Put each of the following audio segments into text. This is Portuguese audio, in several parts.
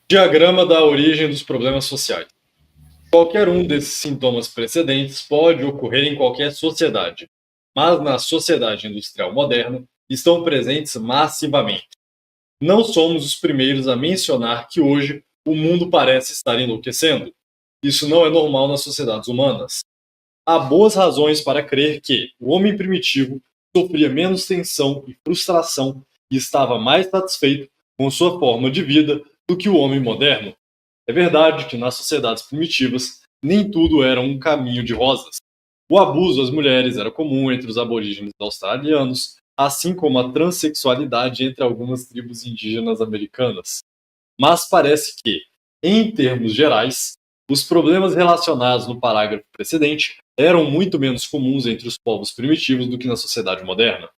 Diagrama da origem dos problemas sociais. Qualquer um desses sintomas precedentes pode ocorrer em qualquer sociedade, mas na sociedade industrial moderna estão presentes massivamente. Não somos os primeiros a mencionar que hoje o mundo parece estar enlouquecendo. Isso não é normal nas sociedades humanas. Há boas razões para crer que o homem primitivo sofria menos tensão e frustração e estava mais satisfeito com sua forma de vida do que o homem moderno. É verdade que nas sociedades primitivas nem tudo era um caminho de rosas. O abuso às mulheres era comum entre os aborígenes australianos, assim como a transexualidade entre algumas tribos indígenas americanas. Mas parece que, em termos gerais, os problemas relacionados no parágrafo precedente eram muito menos comuns entre os povos primitivos do que na sociedade moderna.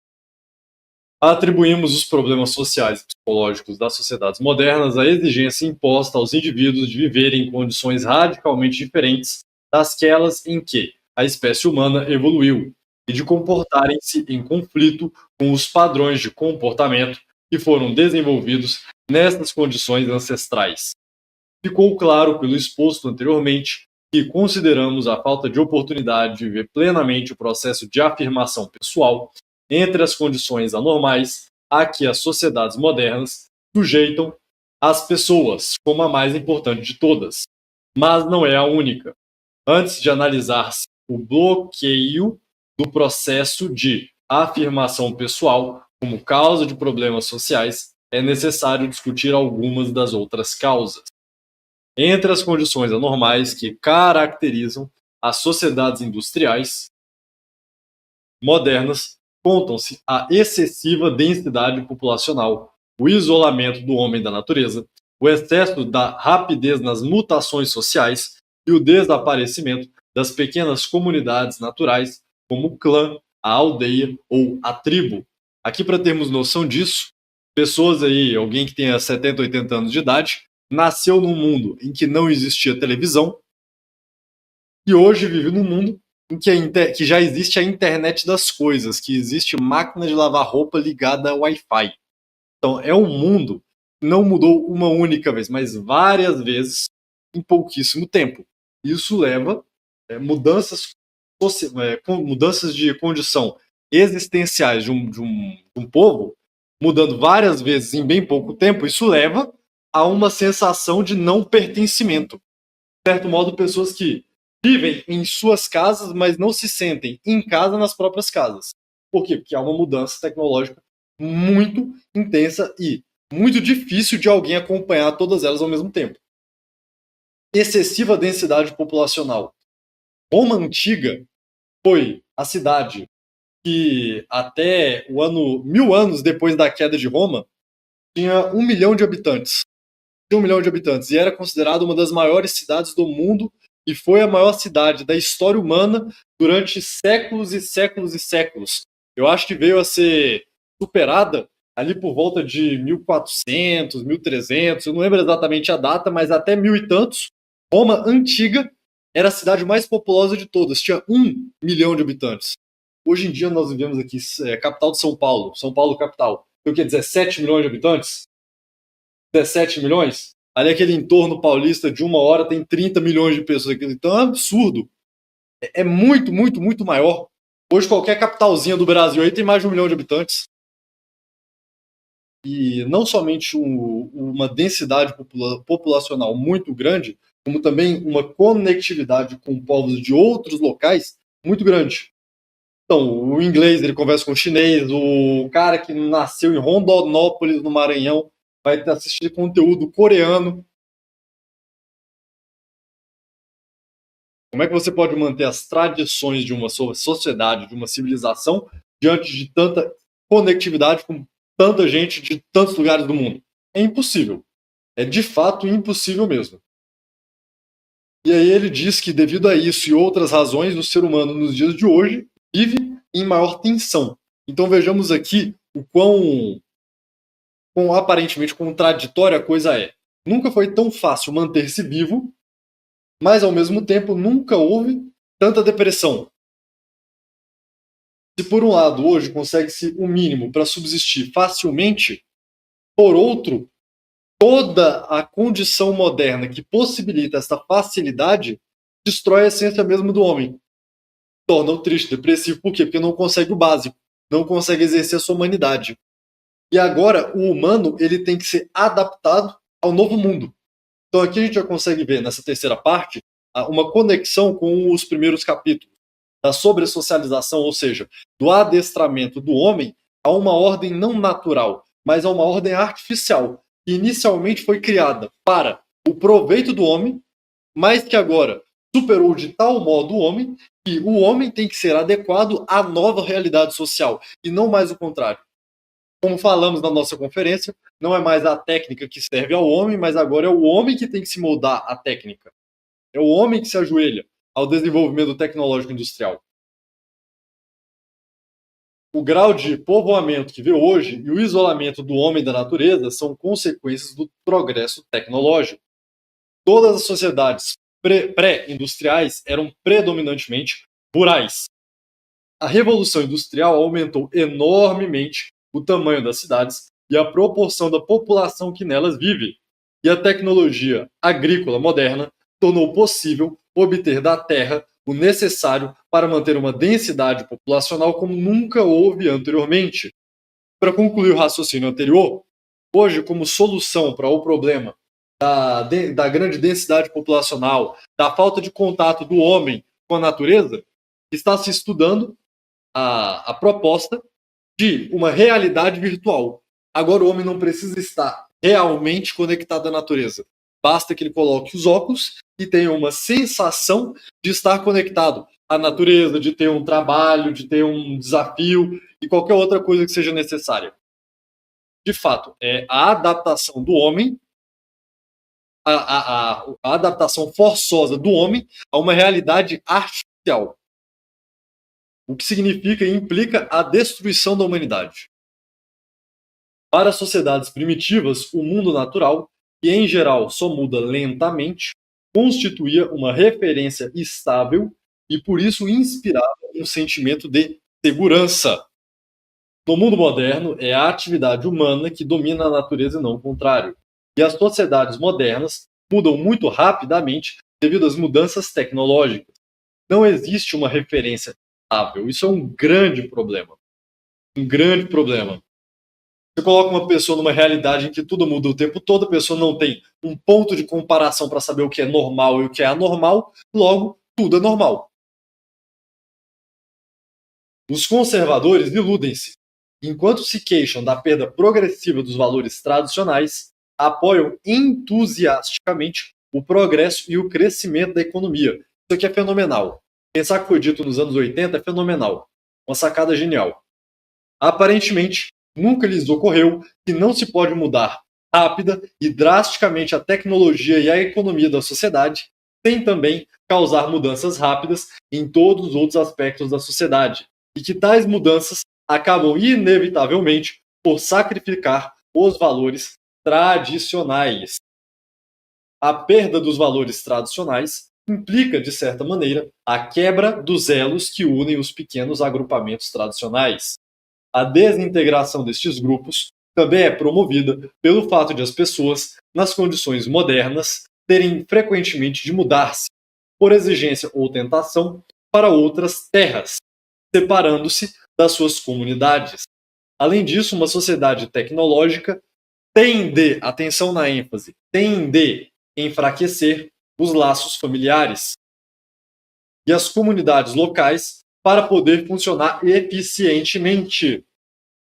Atribuímos os problemas sociais e psicológicos das sociedades modernas à exigência imposta aos indivíduos de viverem em condições radicalmente diferentes dasquelas em que a espécie humana evoluiu e de comportarem-se em conflito com os padrões de comportamento que foram desenvolvidos nessas condições ancestrais. Ficou claro pelo exposto anteriormente que consideramos a falta de oportunidade de viver plenamente o processo de afirmação pessoal entre as condições anormais a que as sociedades modernas sujeitam as pessoas como a mais importante de todas, mas não é a única. Antes de analisar o bloqueio do processo de afirmação pessoal como causa de problemas sociais, é necessário discutir algumas das outras causas. Entre as condições anormais que caracterizam as sociedades industriais modernas, contam-se a excessiva densidade populacional, o isolamento do homem da natureza, o excesso da rapidez nas mutações sociais e o desaparecimento das pequenas comunidades naturais, como o clã, a aldeia ou a tribo. Aqui, para termos noção disso, pessoas aí, alguém que tenha 70, 80 anos de idade, nasceu num mundo em que não existia televisão e hoje vive num mundo em que já existe a internet das coisas, que existe máquina de lavar roupa ligada ao Wi-Fi. Então, é um mundo que não mudou uma única vez, mas várias vezes em pouquíssimo tempo. Isso leva mudanças de condição existenciais de um povo, mudando várias vezes em bem pouco tempo. Isso leva a uma sensação de não pertencimento. De certo modo, pessoas que vivem em suas casas, mas não se sentem em casa nas próprias casas. Por quê? Porque há uma mudança tecnológica muito intensa e muito difícil de alguém acompanhar todas elas ao mesmo tempo. Excessiva densidade populacional. Roma Antiga foi a cidade que até o ano 1000 anos depois da queda de Roma tinha 1 milhão de habitantes. Tinha 1 milhão de habitantes e era considerada uma das maiores cidades do mundo e foi a maior cidade da história humana durante séculos e séculos e séculos. Eu acho que veio a ser superada ali por volta de 1400, 1300, eu não lembro exatamente a data, mas até mil e tantos. Roma Antiga era a cidade mais populosa de todas, tinha 1 milhão de habitantes. Hoje em dia nós vivemos aqui, capital de São Paulo capital. Tem o que, 17 milhões de habitantes? 17 milhões? Ali aquele entorno paulista de 1 hora tem 30 milhões de pessoas. Então é um absurdo. É muito, muito, muito maior. Hoje qualquer capitalzinha do Brasil aí tem mais de 1 milhão de habitantes. E não somente uma densidade populacional muito grande, como também uma conectividade com povos de outros locais muito grande. Então, o inglês ele conversa com o chinês, o cara que nasceu em Rondonópolis, no Maranhão, vai assistir conteúdo coreano. Como é que você pode manter as tradições de uma sociedade, de uma civilização, diante de tanta conectividade com tanta gente de tantos lugares do mundo? É impossível. É de fato impossível mesmo. E aí ele diz que devido a isso e outras razões, o ser humano nos dias de hoje vive em maior tensão. Então vejamos aqui o quão aparentemente contraditória a coisa é. Nunca foi tão fácil manter-se vivo, mas ao mesmo tempo nunca houve tanta depressão. Se por um lado hoje consegue-se o mínimo para subsistir facilmente, por outro, toda a condição moderna que possibilita essa facilidade destrói a essência mesmo do homem. Torna-o triste, depressivo. Por quê? Porque não consegue o básico, não consegue exercer a sua humanidade. E agora o humano ele tem que ser adaptado ao novo mundo. Então aqui a gente já consegue ver nessa terceira parte uma conexão com os primeiros capítulos da sobressocialização, ou seja, do adestramento do homem a uma ordem não natural, mas a uma ordem artificial, que inicialmente foi criada para o proveito do homem, mas que agora superou de tal modo o homem que o homem tem que ser adequado à nova realidade social e não mais o contrário. Como falamos na nossa conferência, não é mais a técnica que serve ao homem, mas agora é o homem que tem que se moldar à técnica. É o homem que se ajoelha ao desenvolvimento tecnológico industrial. O grau de povoamento que vê hoje e o isolamento do homem da natureza são consequências do progresso tecnológico. Todas as sociedades pré-industriais eram predominantemente rurais. A Revolução Industrial aumentou enormemente o tamanho das cidades e a proporção da população que nelas vive. E a tecnologia agrícola moderna tornou possível obter da terra o necessário para manter uma densidade populacional como nunca houve anteriormente. Para concluir o raciocínio anterior, hoje, como solução para o problema da grande densidade populacional, da falta de contato do homem com a natureza, está se estudando a proposta de uma realidade virtual. Agora o homem não precisa estar realmente conectado à natureza. Basta que ele coloque os óculos e tenha uma sensação de estar conectado à natureza, de ter um trabalho, de ter um desafio e qualquer outra coisa que seja necessária. De fato, é a adaptação do homem, a adaptação forçosa do homem a uma realidade artificial. O que significa e implica a destruição da humanidade. Para as sociedades primitivas, o mundo natural, que em geral só muda lentamente, constituía uma referência estável e por isso inspirava um sentimento de segurança. No mundo moderno, é a atividade humana que domina a natureza e não o contrário. E as sociedades modernas mudam muito rapidamente devido às mudanças tecnológicas. Não existe uma referência estável. Isso é um grande problema. Um grande problema. Você coloca uma pessoa numa realidade em que tudo muda o tempo todo, a pessoa não tem um ponto de comparação para saber o que é normal e o que é anormal, logo, tudo é normal. Os conservadores iludem-se. Enquanto se queixam da perda progressiva dos valores tradicionais, apoiam entusiasticamente o progresso e o crescimento da economia. Isso aqui é fenomenal. Pensar que foi dito nos anos 80 é fenomenal. Uma sacada genial. Aparentemente, nunca lhes ocorreu que não se pode mudar rápida e drasticamente a tecnologia e a economia da sociedade, sem também causar mudanças rápidas em todos os outros aspectos da sociedade, e que tais mudanças acabam inevitavelmente por sacrificar os valores tradicionais. A perda dos valores tradicionais implica, de certa maneira, a quebra dos elos que unem os pequenos agrupamentos tradicionais. A desintegração destes grupos também é promovida pelo fato de as pessoas, nas condições modernas, terem frequentemente de mudar-se, por exigência ou tentação, para outras terras, separando-se das suas comunidades. Além disso, uma sociedade tecnológica tem de, atenção na ênfase, tem de enfraquecer os laços familiares e as comunidades locais para poder funcionar eficientemente.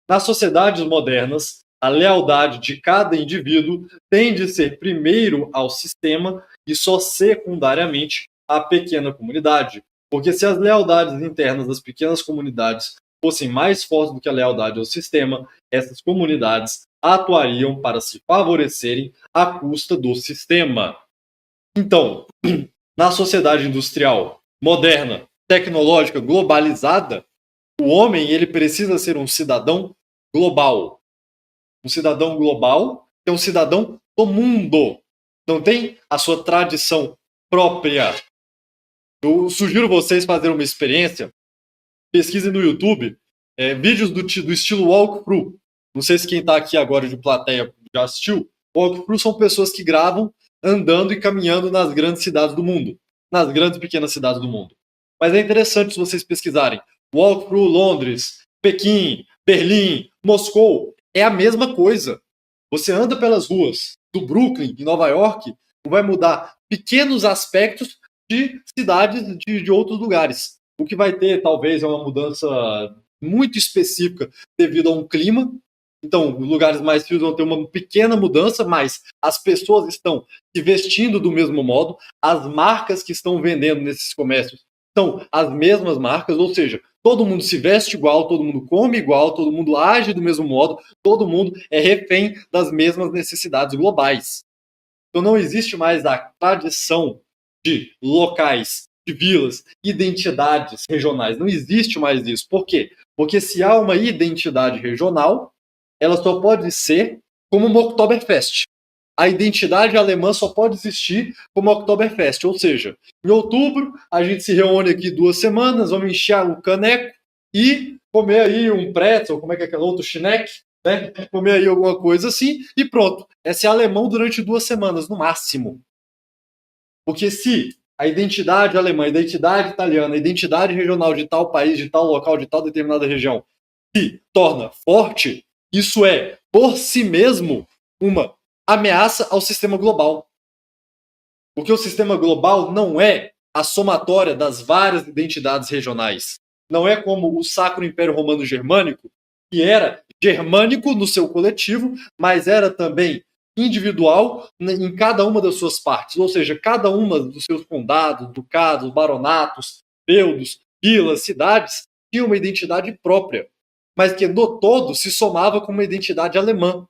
Nas sociedades modernas, a lealdade de cada indivíduo tem de ser primeiro ao sistema e só secundariamente à pequena comunidade. Porque se as lealdades internas das pequenas comunidades fossem mais fortes do que a lealdade ao sistema, essas comunidades atuariam para se favorecerem à custa do sistema. Então, na sociedade industrial moderna, tecnológica, globalizada, o homem ele precisa ser um cidadão global. Um cidadão global é um cidadão do mundo. Não tem a sua tradição própria. Eu sugiro vocês fazerem uma experiência. Pesquisem no YouTube vídeos do estilo walkthrough. Não sei se quem está aqui agora de plateia já assistiu. Walkthrough são pessoas que gravam andando e caminhando nas grandes cidades do mundo, nas grandes e pequenas cidades do mundo. Mas é interessante se vocês pesquisarem. Walkthrough Londres, Pequim, Berlim, Moscou, é a mesma coisa. Você anda pelas ruas do Brooklyn, em Nova York, vai mudar pequenos aspectos de cidades de outros lugares. O que vai ter, talvez, é uma mudança muito específica devido a um clima. Então, lugares mais frios vão ter uma pequena mudança, mas as pessoas estão se vestindo do mesmo modo, as marcas que estão vendendo nesses comércios são as mesmas marcas, ou seja, todo mundo se veste igual, todo mundo come igual, todo mundo age do mesmo modo, todo mundo é refém das mesmas necessidades globais. Então não existe mais a tradição de locais, de vilas, identidades regionais. Não existe mais isso. Por quê? Porque se há uma identidade regional, ela só pode ser como uma Oktoberfest. A identidade alemã só pode existir como Oktoberfest, ou seja, em outubro a gente se reúne aqui 2 semanas, vamos encher o caneco e comer aí um pretzel, como é que é aquele outro, Schneck, né? Comer aí alguma coisa assim e pronto. É ser alemão durante 2 semanas, no máximo. Porque se a identidade alemã, a identidade italiana, a identidade regional de tal país, de tal local, de tal determinada região se torna forte, isso é, por si mesmo, uma ameaça ao sistema global. Porque o sistema global não é a somatória das várias identidades regionais. Não é como o Sacro Império Romano Germânico, que era germânico no seu coletivo, mas era também individual em cada uma das suas partes. Ou seja, cada uma dos seus condados, ducados, baronatos, feudos, vilas, cidades, tinha uma identidade própria, mas que no todo se somava com uma identidade alemã.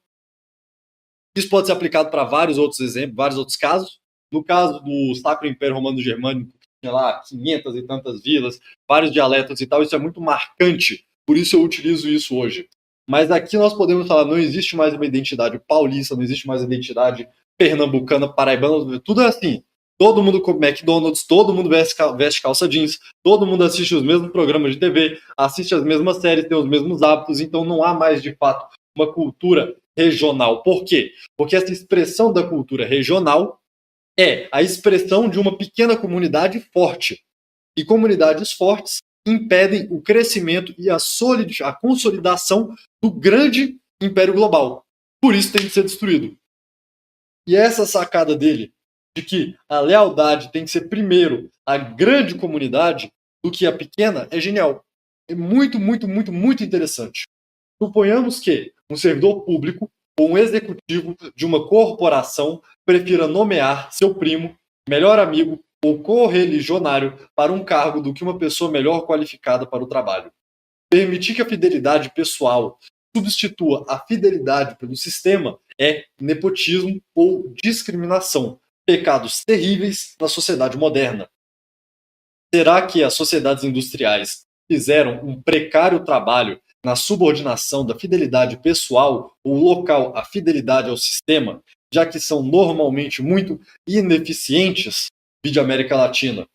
Isso pode ser aplicado para vários outros exemplos, vários outros casos. No caso do Sacro Império Romano Germânico, tinha lá 500 e tantas vilas, vários dialetos e tal, isso é muito marcante, por isso eu utilizo isso hoje. Mas aqui nós podemos falar, não existe mais uma identidade paulista, não existe mais uma identidade pernambucana, paraibana, tudo é assim. Todo mundo come McDonald's, todo mundo veste calça jeans, todo mundo assiste os mesmos programas de TV, assiste as mesmas séries, tem os mesmos hábitos, então não há mais, de fato, uma cultura regional. Por quê? Porque essa expressão da cultura regional é a expressão de uma pequena comunidade forte. E comunidades fortes impedem o crescimento e a consolidação do grande império global. Por isso tem que ser destruído. E essa sacada dele, de que a lealdade tem que ser primeiro a grande comunidade do que a pequena, é genial. É muito, muito, muito, muito interessante. Suponhamos que um servidor público ou um executivo de uma corporação prefira nomear seu primo, melhor amigo ou correligionário para um cargo do que uma pessoa melhor qualificada para o trabalho. Permitir que a fidelidade pessoal substitua a fidelidade pelo sistema é nepotismo ou discriminação, pecados terríveis na sociedade moderna. Será que as sociedades industriais fizeram um precário trabalho na subordinação da fidelidade pessoal ou local à fidelidade ao sistema, já que são normalmente muito ineficientes, vide América Latina?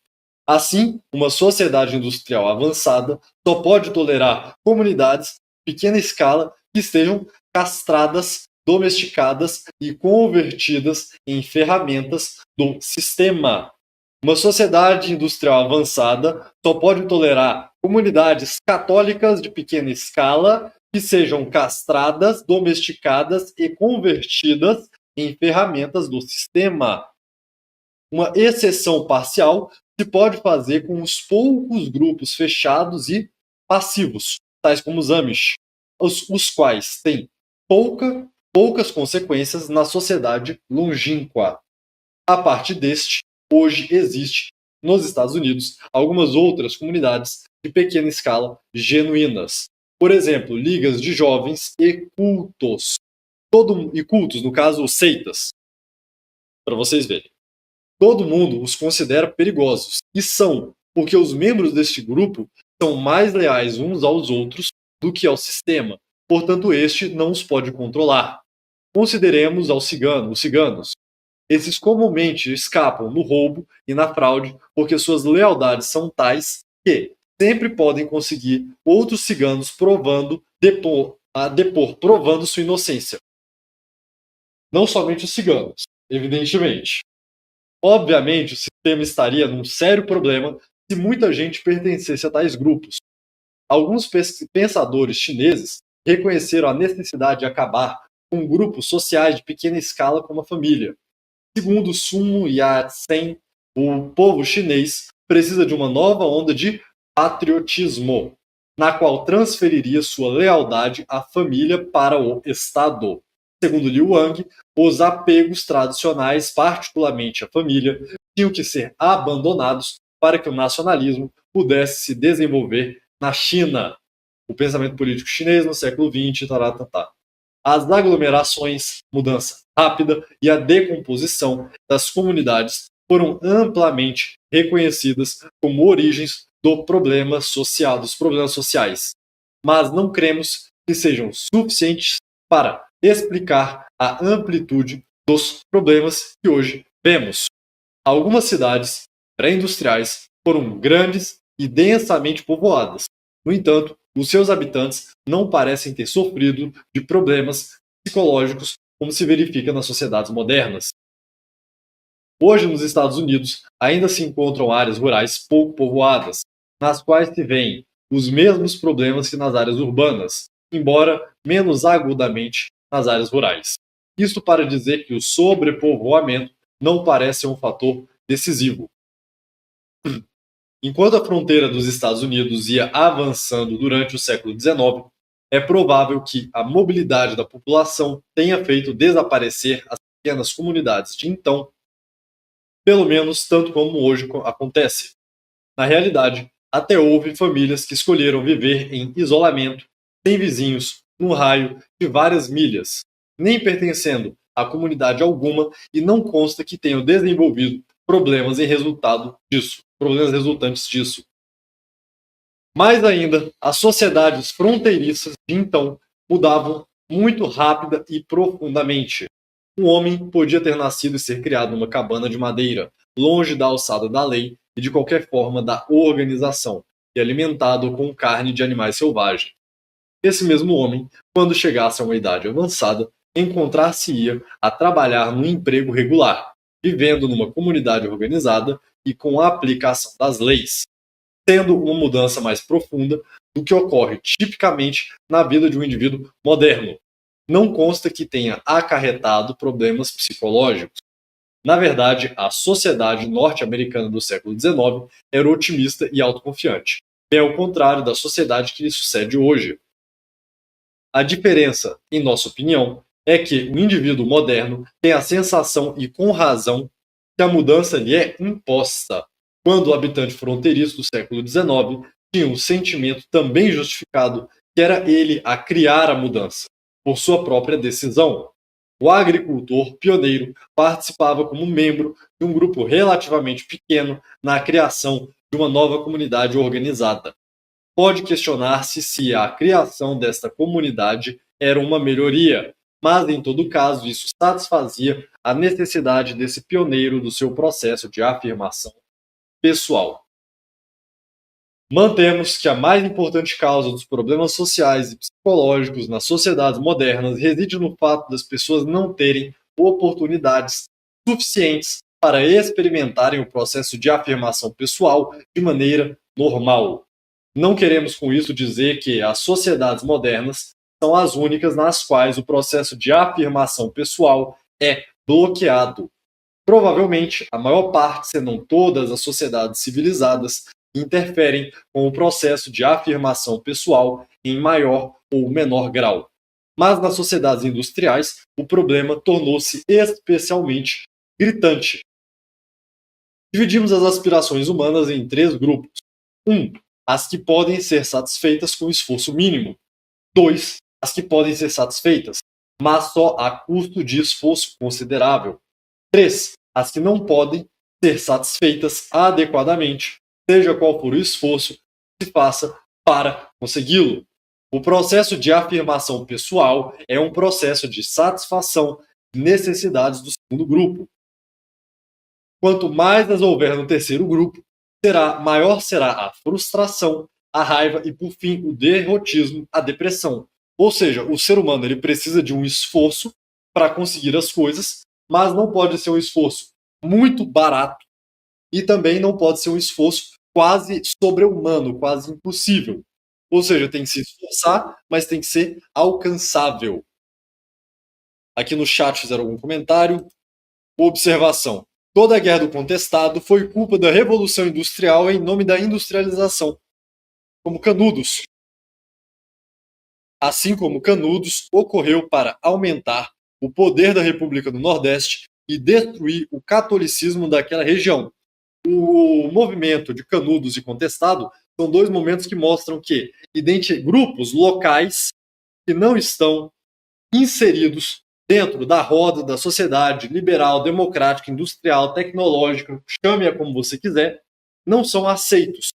Assim, uma sociedade industrial avançada só pode tolerar comunidades de pequena escala que estejam castradas, domesticadas e convertidas em ferramentas do sistema. Uma sociedade industrial avançada só pode tolerar comunidades católicas de pequena escala que sejam castradas, domesticadas e convertidas em ferramentas do sistema. Uma exceção parcial se pode fazer com os poucos grupos fechados e passivos, tais como os Amish, os quais têm poucas consequências na sociedade longínqua. A parte deste, hoje existe nos Estados Unidos algumas outras comunidades de pequena escala genuínas. Por exemplo, ligas de jovens e cultos. E cultos, no caso, seitas. Para vocês verem. Todo mundo os considera perigosos. E são, porque os membros deste grupo são mais leais uns aos outros do que ao sistema. Portanto, este não os pode controlar. Consideremos os ciganos. Esses comumente escapam no roubo e na fraude porque suas lealdades são tais que sempre podem conseguir outros ciganos provando sua inocência. não somente os ciganos, evidentemente. Obviamente, o sistema estaria num sério problema se muita gente pertencesse a tais grupos. Alguns pensadores chineses reconheceram a necessidade de acabar com grupos sociais de pequena escala como a família. Segundo Sun Yat-sen, o povo chinês precisa de uma nova onda de patriotismo, na qual transferiria sua lealdade à família para o Estado. Segundo Liu Wang, os apegos tradicionais, particularmente à família, tinham que ser abandonados para que o nacionalismo pudesse se desenvolver na China. O pensamento político chinês no século XX, taratata. As aglomerações, mudança rápida e a decomposição das comunidades foram amplamente reconhecidas como origens dos problemas sociais. Mas não cremos que sejam suficientes para explicar a amplitude dos problemas que hoje vemos. Algumas cidades pré-industriais foram grandes e densamente povoadas. No entanto, os seus habitantes não parecem ter sofrido de problemas psicológicos como se verifica nas sociedades modernas. Hoje, nos Estados Unidos, ainda se encontram áreas rurais pouco povoadas, nas quais se veem os mesmos problemas que nas áreas urbanas, embora menos agudamente nas áreas rurais. Isto para dizer que o sobrepovoamento não parece ser um fator decisivo. Enquanto a fronteira dos Estados Unidos ia avançando durante o século XIX, é provável que a mobilidade da população tenha feito desaparecer as pequenas comunidades de então, pelo menos tanto como hoje acontece. Na realidade, até houve famílias que escolheram viver em isolamento, sem vizinhos, num raio de várias milhas, nem pertencendo a comunidade alguma, e não consta que tenham desenvolvido problemas resultantes disso. Mais ainda, as sociedades fronteiriças de então mudavam muito rápida e profundamente. Um homem podia ter nascido e ser criado numa cabana de madeira, longe da alçada da lei e de qualquer forma da organização, e alimentado com carne de animais selvagens. Esse mesmo homem, quando chegasse a uma idade avançada, encontrar-se-ia a trabalhar num emprego regular, vivendo numa comunidade organizada e com a aplicação das leis, sendo uma mudança mais profunda do que ocorre tipicamente na vida de um indivíduo moderno. Não consta que tenha acarretado problemas psicológicos. Na verdade, a sociedade norte-americana do século XIX era otimista e autoconfiante, bem ao contrário da sociedade que lhe sucede hoje. A diferença, em nossa opinião, é que o indivíduo moderno tem a sensação, e com razão, que a mudança lhe é imposta, quando o habitante fronteiriço do século XIX tinha um sentimento também justificado que era ele a criar a mudança, por sua própria decisão. O agricultor pioneiro participava como membro de um grupo relativamente pequeno na criação de uma nova comunidade organizada. Pode questionar-se se a criação desta comunidade era uma melhoria, mas em todo caso isso satisfazia a necessidade desse pioneiro do seu processo de afirmação pessoal. Mantemos que a mais importante causa dos problemas sociais e psicológicos nas sociedades modernas reside no fato das pessoas não terem oportunidades suficientes para experimentarem o processo de afirmação pessoal de maneira normal. Não queremos com isso dizer que as sociedades modernas são as únicas nas quais o processo de afirmação pessoal é bloqueado. Provavelmente, a maior parte, se não todas as sociedades civilizadas, interferem com o processo de afirmação pessoal em maior ou menor grau. Mas nas sociedades industriais, o problema tornou-se especialmente gritante. Dividimos as aspirações humanas em 3 grupos. 1. As que podem ser satisfeitas com esforço mínimo. 2. As que podem ser satisfeitas, mas só a custo de esforço considerável. 3. As que não podem ser satisfeitas adequadamente, seja qual for o esforço que se faça para consegui-lo. O processo de afirmação pessoal é um processo de satisfação de necessidades do segundo grupo. Quanto mais as houver no terceiro grupo, maior será a frustração, a raiva e, por fim, o derrotismo, a depressão. Ou seja, o ser humano ele precisa de um esforço para conseguir as coisas, mas não pode ser um esforço muito barato e também não pode ser um esforço quase sobre-humano, quase impossível. Ou seja, tem que se esforçar, mas tem que ser alcançável. Aqui no chat fizeram algum comentário. Observação. Toda a guerra do contestado foi culpa da Revolução Industrial em nome da industrialização. Como Canudos. Assim como Canudos ocorreu para aumentar o poder da República do Nordeste e destruir o catolicismo daquela região. O movimento de Canudos e Contestado são dois momentos que mostram que grupos locais que não estão inseridos dentro da roda da sociedade liberal, democrática, industrial, tecnológica, chame-a como você quiser, não são aceitos,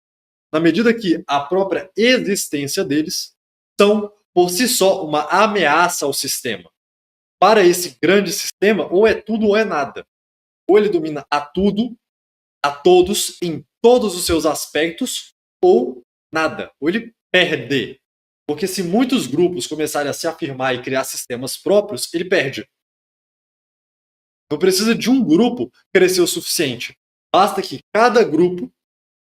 na medida que a própria existência deles são, por si só, uma ameaça ao sistema. Para esse grande sistema, ou é tudo ou é nada. Ou ele domina a tudo, a todos, em todos os seus aspectos, ou nada. Ou ele perde. Porque se muitos grupos começarem a se afirmar e criar sistemas próprios, ele perde. Não precisa de um grupo crescer o suficiente. Basta que cada grupo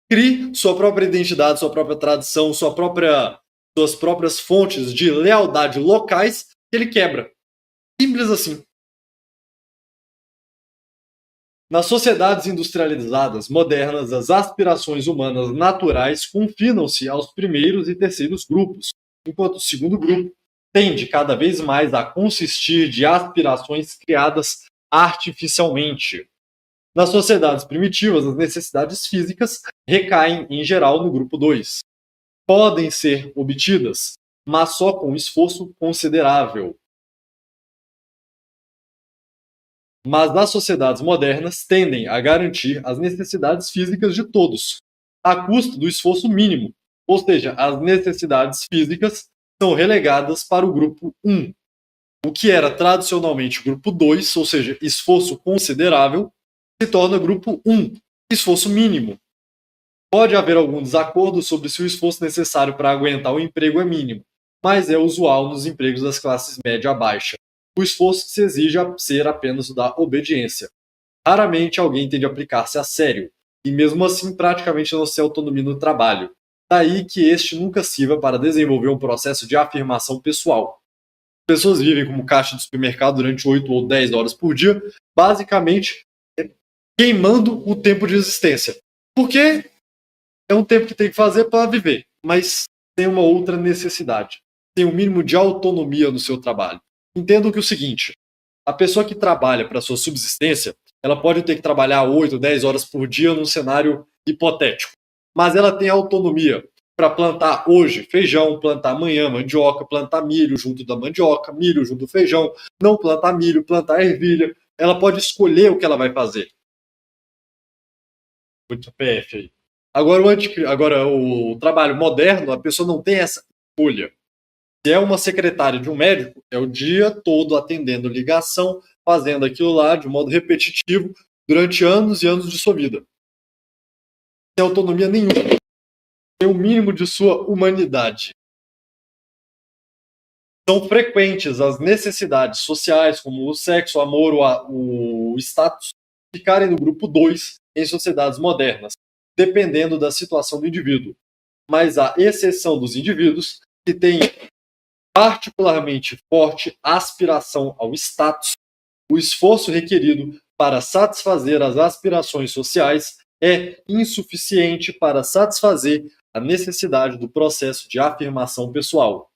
crie sua própria identidade, sua própria tradição, suas próprias fontes de lealdade locais que ele quebra. Simples assim. Nas sociedades industrializadas modernas, as aspirações humanas naturais confinam-se aos primeiros e terceiros grupos, enquanto o segundo grupo tende cada vez mais a consistir de aspirações criadas artificialmente. Nas sociedades primitivas, as necessidades físicas recaem, em geral, no grupo 2. Podem ser obtidas, mas só com esforço considerável. Mas nas sociedades modernas tendem a garantir as necessidades físicas de todos, à custa do esforço mínimo, ou seja, as necessidades físicas são relegadas para o grupo 1. O que era tradicionalmente grupo 2, ou seja, esforço considerável, se torna grupo 1, esforço mínimo. Pode haver algum desacordo sobre se o esforço necessário para aguentar o emprego é mínimo, mas é usual nos empregos das classes média a baixa. O esforço que se exige ser apenas o da obediência. Raramente alguém tende a aplicar-se a sério, e mesmo assim praticamente não se autonomia no trabalho. Daí que este nunca sirva para desenvolver um processo de afirmação pessoal. Pessoas vivem como caixa de supermercado durante 8 ou 10 horas por dia, basicamente queimando o tempo de existência. Porque é um tempo que tem que fazer para viver, mas tem uma outra necessidade. Tem um mínimo de autonomia no seu trabalho. Entendam que é o seguinte, a pessoa que trabalha para sua subsistência, ela pode ter que trabalhar 8, 10 horas por dia num cenário hipotético, mas ela tem autonomia para plantar hoje feijão, plantar amanhã mandioca, plantar milho junto da mandioca, milho junto do feijão, não plantar milho, plantar ervilha. Ela pode escolher o que ela vai fazer. Muito PF aí. Agora, o trabalho moderno, a pessoa não tem essa escolha. Se é uma secretária de um médico, é o dia todo atendendo ligação, fazendo aquilo lá de modo repetitivo durante anos e anos de sua vida. Sem autonomia nenhuma. Sem o mínimo de sua humanidade. São frequentes as necessidades sociais, como o sexo, o amor, o status, ficarem no grupo 2 em sociedades modernas, dependendo da situação do indivíduo. Mas à exceção dos indivíduos que têm particularmente forte aspiração ao status, o esforço requerido para satisfazer as aspirações sociais é insuficiente para satisfazer a necessidade do processo de afirmação pessoal.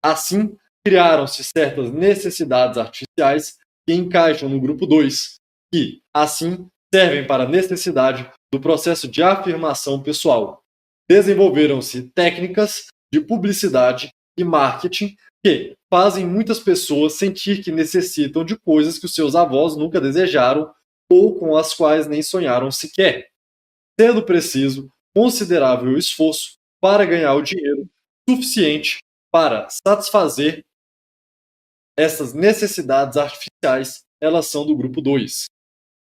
Assim, criaram-se certas necessidades artificiais que encaixam no grupo 2, que, assim, servem para a necessidade do processo de afirmação pessoal. Desenvolveram-se técnicas de publicidade e marketing que fazem muitas pessoas sentir que necessitam de coisas que os seus avós nunca desejaram ou com as quais nem sonharam sequer, sendo preciso considerável esforço para ganhar o dinheiro suficiente para satisfazer essas necessidades artificiais. Elas são do grupo 2.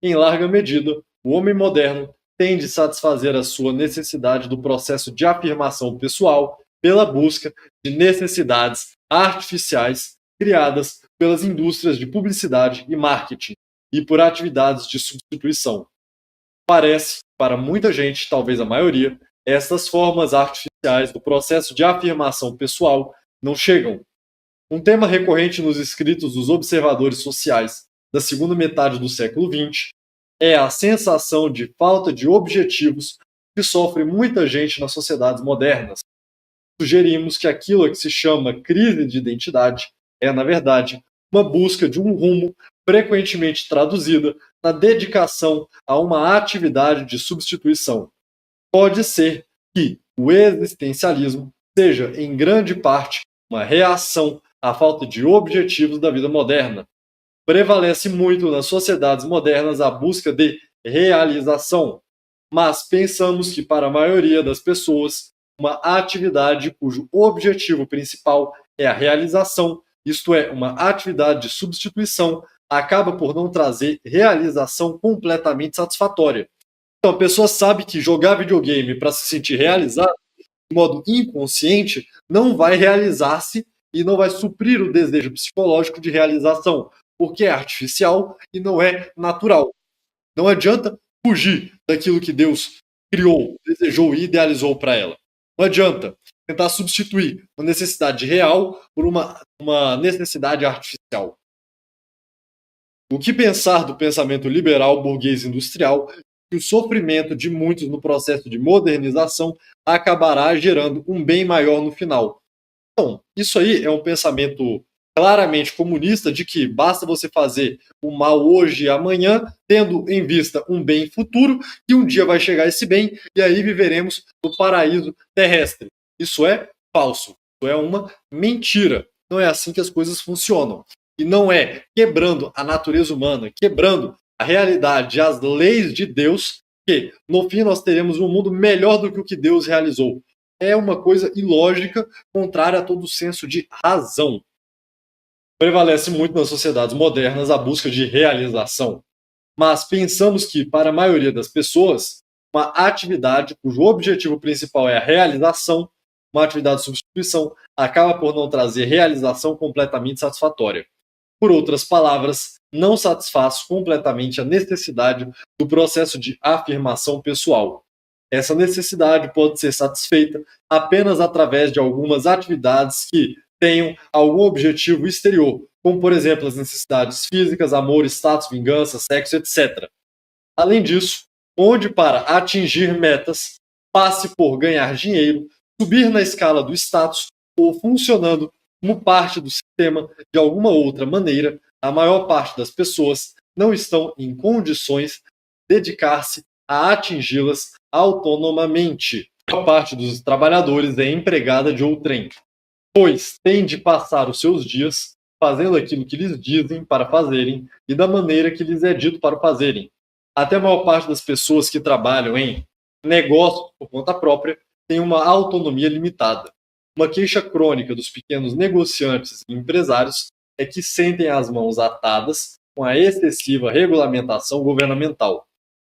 Em larga medida, o homem moderno tende a satisfazer a sua necessidade do processo de afirmação pessoal pela busca de necessidades artificiais criadas pelas indústrias de publicidade e marketing e por atividades de substituição. Parece, para muita gente, talvez a maioria, estas formas artificiais do processo de afirmação pessoal não chegam. Um tema recorrente nos escritos dos observadores sociais da segunda metade do século XX é a sensação de falta de objetivos que sofre muita gente nas sociedades modernas. Sugerimos que aquilo que se chama crise de identidade é, na verdade, uma busca de um rumo frequentemente traduzida na dedicação a uma atividade de substituição. Pode ser que o existencialismo seja, em grande parte, uma reação à falta de objetivos da vida moderna. Prevalece muito nas sociedades modernas a busca de realização, mas pensamos que para a maioria das pessoas, uma atividade cujo objetivo principal é a realização, isto é, uma atividade de substituição, acaba por não trazer realização completamente satisfatória. Então, a pessoa sabe que jogar videogame para se sentir realizado, de modo inconsciente, não vai realizar-se e não vai suprir o desejo psicológico de realização, porque é artificial e não é natural. Não adianta fugir daquilo que Deus criou, desejou e idealizou para ela. Não adianta tentar substituir uma necessidade real por uma necessidade artificial. O que pensar do pensamento liberal burguês industrial que o sofrimento de muitos no processo de modernização acabará gerando um bem maior no final? Então, isso aí é um pensamento claramente comunista de que basta você fazer o mal hoje e amanhã, tendo em vista um bem futuro, que um dia vai chegar esse bem e aí viveremos no paraíso terrestre. Isso é falso, isso é uma mentira. Não é assim que as coisas funcionam. E não é quebrando a natureza humana, quebrando a realidade, as leis de Deus, que no fim nós teremos um mundo melhor do que o que Deus realizou. É uma coisa ilógica, contrária a todo senso de razão. Prevalece muito nas sociedades modernas a busca de realização, mas pensamos que, para a maioria das pessoas, uma atividade cujo objetivo principal é a realização, uma atividade de substituição, acaba por não trazer realização completamente satisfatória. Por outras palavras, não satisfaz completamente a necessidade do processo de afirmação pessoal. Essa necessidade pode ser satisfeita apenas através de algumas atividades que tenham algum objetivo exterior, como, por exemplo, as necessidades físicas, amor, status, vingança, sexo, etc. Além disso, onde para atingir metas passe por ganhar dinheiro, subir na escala do status ou funcionando como parte do sistema de alguma outra maneira, a maior parte das pessoas não estão em condições de dedicar-se a atingi-las autonomamente. A maior parte dos trabalhadores é empregada de outrem, pois tem de passar os seus dias fazendo aquilo que lhes dizem para fazerem e da maneira que lhes é dito para fazerem. Até a maior parte das pessoas que trabalham em negócio por conta própria tem uma autonomia limitada. Uma queixa crônica dos pequenos negociantes e empresários é que sentem as mãos atadas com a excessiva regulamentação governamental.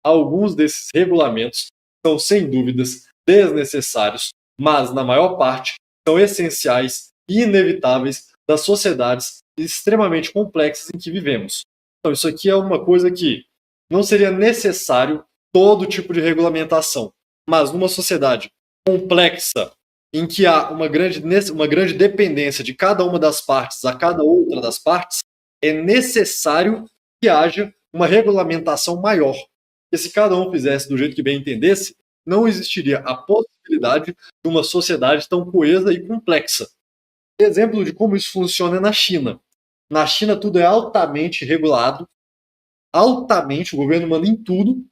Alguns desses regulamentos são, sem dúvidas, desnecessários, mas, na maior parte, são essenciais e inevitáveis das sociedades extremamente complexas em que vivemos. Então, isso aqui é uma coisa que não seria necessário todo tipo de regulamentação, mas numa sociedade complexa, em que há uma grande dependência de cada uma das partes a cada outra das partes, é necessário que haja uma regulamentação maior. Porque se cada um fizesse do jeito que bem entendesse, não existiria a possibilidade de uma sociedade tão coesa e complexa. Exemplo de como isso funciona é na China. Na China tudo é altamente regulado, altamente, o governo manda em tudo,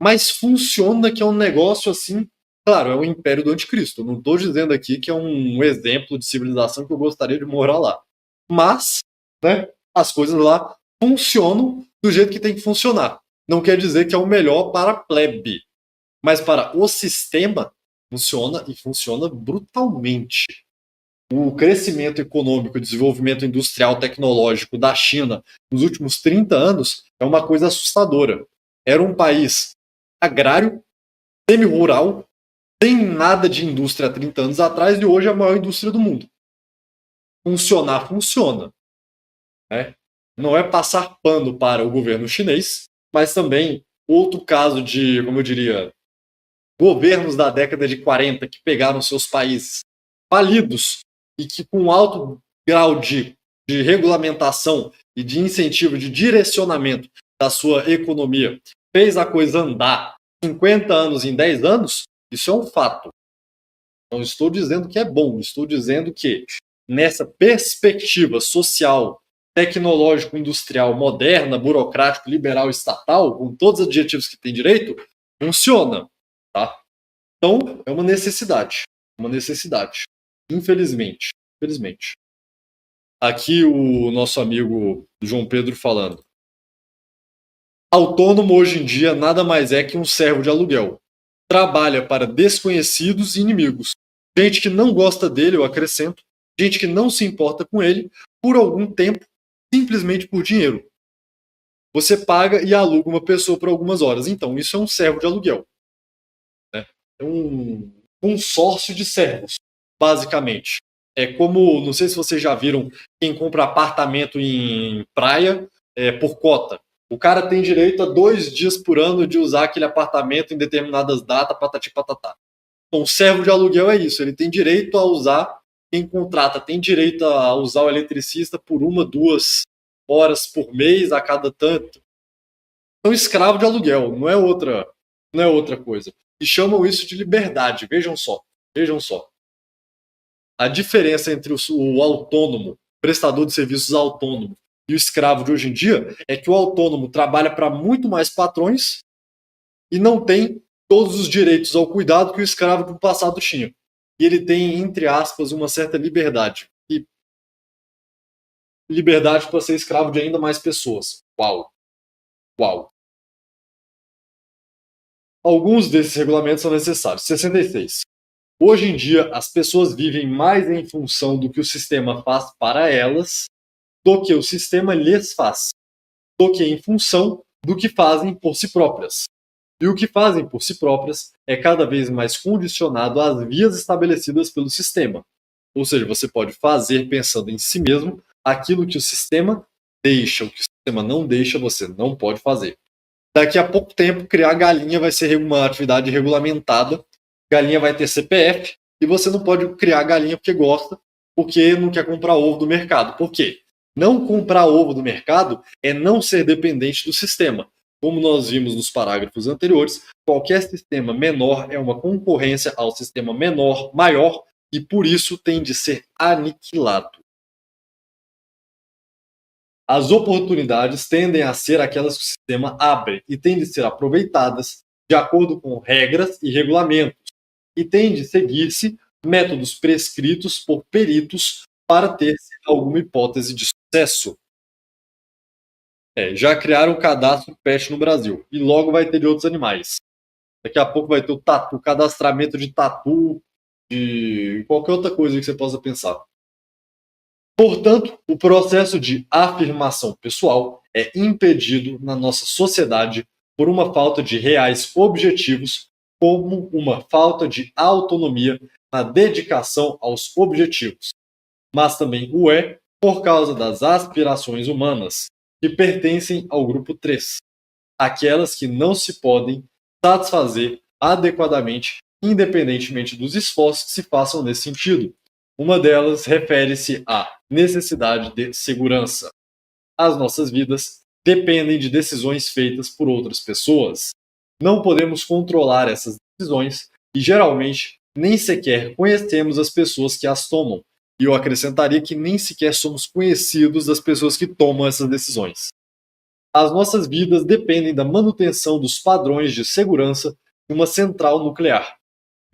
mas funciona que é um negócio assim. Claro, é o império do anticristo. Não estou dizendo aqui que é um exemplo de civilização que eu gostaria de morar lá. Mas, né, as coisas lá funcionam do jeito que tem que funcionar. Não quer dizer que é o melhor para a plebe. Mas para o sistema, funciona e funciona brutalmente. O crescimento econômico e desenvolvimento industrial tecnológico da China nos últimos 30 anos é uma coisa assustadora. Era um país agrário, semi-rural, sem nada de indústria há 30 anos atrás e hoje é a maior indústria do mundo. Funcionar, funciona. né? Não é passar pano para o governo chinês, mas também outro caso de, como eu diria, governos da década de 40 que pegaram seus países falidos e que com alto grau de regulamentação e de incentivo, de direcionamento da sua economia, fez a coisa andar 50 anos em 10 anos, isso é um fato. Não estou dizendo que é bom, estou dizendo que nessa perspectiva social, tecnológico, industrial, moderna, burocrático, liberal, estatal, com todos os adjetivos que tem direito, funciona, tá? Então, é uma necessidade. Uma necessidade. Infelizmente. Infelizmente. Aqui o nosso amigo João Pedro falando. Autônomo hoje em dia nada mais é que um servo de aluguel. Trabalha para desconhecidos e inimigos. Gente que não gosta dele, eu acrescento. Gente que não se importa com ele por algum tempo, simplesmente por dinheiro. Você paga e aluga uma pessoa por algumas horas. Então, isso é um servo de aluguel. Né? É um consórcio de servos, basicamente. É como, não sei se vocês já viram, quem compra apartamento em praia por cota. O cara tem direito a 2 dias por ano de usar aquele apartamento em determinadas datas, patati patatá. Então, o servo de aluguel é isso, ele tem direito a usar, quem contrata tem direito a usar o eletricista por 1, 2 horas por mês a cada tanto. Então, escravo de aluguel, não é outra coisa. E chamam isso de liberdade, vejam só. A diferença entre o autônomo, prestador de serviços autônomo, e o escravo de hoje em dia é que o autônomo trabalha para muito mais patrões e não tem todos os direitos ao cuidado que o escravo do passado tinha. E ele tem, entre aspas, uma certa liberdade. E liberdade para ser escravo de ainda mais pessoas. Uau! Uau! Alguns desses regulamentos são necessários. 66. Hoje em dia, as pessoas vivem mais em função do que o sistema faz para elas do que o sistema lhes faz, do que em função do que fazem por si próprias. E o que fazem por si próprias é cada vez mais condicionado às vias estabelecidas pelo sistema. Ou seja, você pode fazer pensando em si mesmo aquilo que o sistema deixa, o que o sistema não deixa, você não pode fazer. Daqui a pouco tempo, criar galinha vai ser uma atividade regulamentada. Galinha vai ter CPF e você não pode criar galinha porque gosta, porque não quer comprar ovo do mercado. Por quê? Não comprar ovo do mercado é não ser dependente do sistema. Como nós vimos nos parágrafos anteriores, qualquer sistema menor é uma concorrência ao sistema menor, maior, e por isso tem de ser aniquilado. As oportunidades tendem a ser aquelas que o sistema abre e têm de ser aproveitadas de acordo com regras e regulamentos, e tem de seguir-se métodos prescritos por peritos para ter-se alguma hipótese de sucesso. Já criaram o cadastro pet no Brasil, e logo vai ter de outros animais. Daqui a pouco vai ter o cadastramento de tatu, de qualquer outra coisa que você possa pensar. Portanto, o processo de afirmação pessoal é impedido na nossa sociedade por uma falta de reais objetivos, como uma falta de autonomia na dedicação aos objetivos, mas também o é por causa das aspirações humanas, que pertencem ao grupo 3, aquelas que não se podem satisfazer adequadamente, independentemente dos esforços que se façam nesse sentido. Uma delas refere-se à necessidade de segurança. As nossas vidas dependem de decisões feitas por outras pessoas. Não podemos controlar essas decisões e, geralmente, nem sequer conhecemos as pessoas que as tomam. E eu acrescentaria que nem sequer somos conhecidos das pessoas que tomam essas decisões. As nossas vidas dependem da manutenção dos padrões de segurança de uma central nuclear.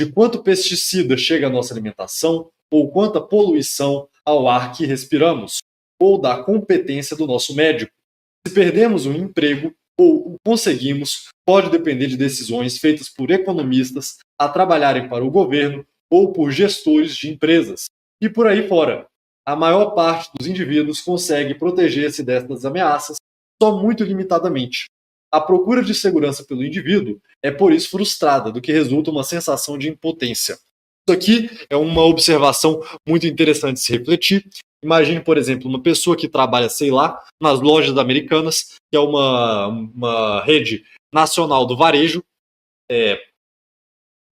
De quanto pesticida chega à nossa alimentação, ou quanta poluição ao ar que respiramos, ou da competência do nosso médico. Se perdemos um emprego ou o conseguimos, pode depender de decisões feitas por economistas a trabalharem para o governo ou por gestores de empresas. E por aí fora. A maior parte dos indivíduos consegue proteger-se destas ameaças só muito limitadamente. A procura de segurança pelo indivíduo é por isso frustrada, do que resulta uma sensação de impotência. Isso aqui é uma observação muito interessante de se refletir. Imagine, por exemplo, uma pessoa que trabalha, sei lá, nas lojas americanas, que é uma rede nacional do varejo,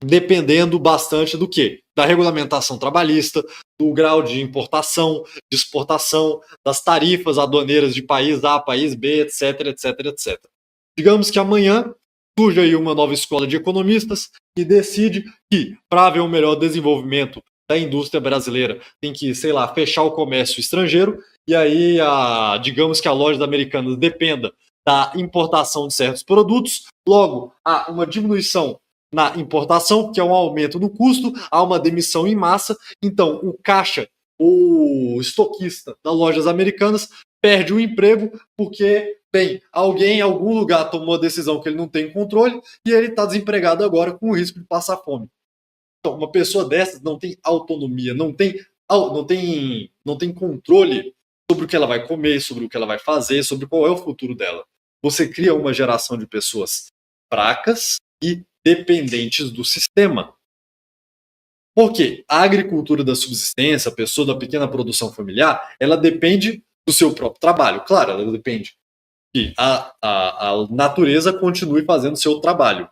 dependendo bastante do quê? Da regulamentação trabalhista, do grau de importação, de exportação, das tarifas aduaneiras de país A, país B, etc, etc, etc. Digamos que amanhã surge aí uma nova escola de economistas que decide que, para haver um melhor desenvolvimento da indústria brasileira, tem que, sei lá, fechar o comércio estrangeiro, e aí, digamos que a loja da Americanas dependa da importação de certos produtos, logo, há uma diminuição na importação, que é um aumento no custo, há uma demissão em massa, então o caixa, o estoquista das lojas americanas, perde o emprego porque, bem, alguém em algum lugar tomou a decisão que ele não tem controle e ele está desempregado agora com o risco de passar fome. Então, uma pessoa dessas não tem autonomia, não tem controle sobre o que ela vai comer, sobre o que ela vai fazer, sobre qual é o futuro dela. Você cria uma geração de pessoas fracas e dependentes do sistema. Porque a agricultura da subsistência, a pessoa da pequena produção familiar, ela depende do seu próprio trabalho. Claro, ela depende que a natureza continue fazendo o seu trabalho.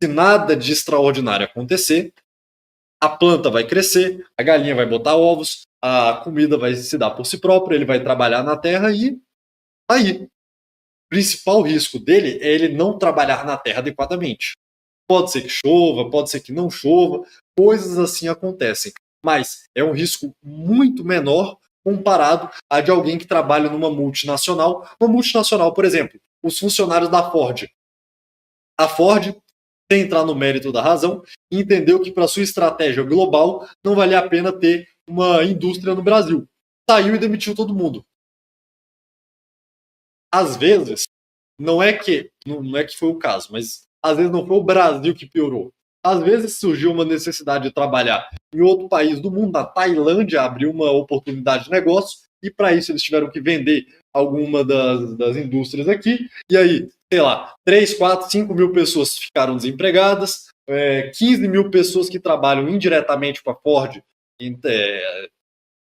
Se nada de extraordinário acontecer, a planta vai crescer, a galinha vai botar ovos, a comida vai se dar por si própria, ele vai trabalhar na terra e aí. O principal risco dele é ele não trabalhar na terra adequadamente. Pode ser que chova, pode ser que não chova, coisas assim acontecem. Mas é um risco muito menor comparado a de alguém que trabalha numa multinacional. Uma multinacional, por exemplo, os funcionários da Ford. A Ford, sem entrar no mérito da razão, entendeu que para sua estratégia global não valia a pena ter uma indústria no Brasil. Saiu e demitiu todo mundo. Às vezes, não é que foi o caso, mas às vezes não foi o Brasil que piorou. Às vezes surgiu uma necessidade de trabalhar em outro país do mundo. A Tailândia abriu uma oportunidade de negócio e para isso eles tiveram que vender alguma das indústrias aqui. E aí, sei lá, 3, 4, 5 mil pessoas ficaram desempregadas, 15 mil pessoas que trabalham indiretamente com a Ford,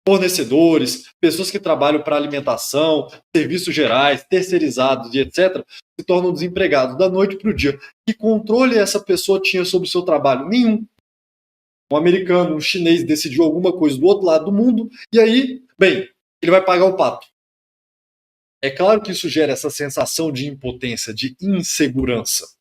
fornecedores, pessoas que trabalham para alimentação, serviços gerais, terceirizados e etc., se tornam desempregados da noite para o dia. Que controle essa pessoa tinha sobre o seu trabalho? Nenhum. Um americano, um chinês decidiu alguma coisa do outro lado do mundo e aí, bem, ele vai pagar o pato. É claro que isso gera essa sensação de impotência, de insegurança.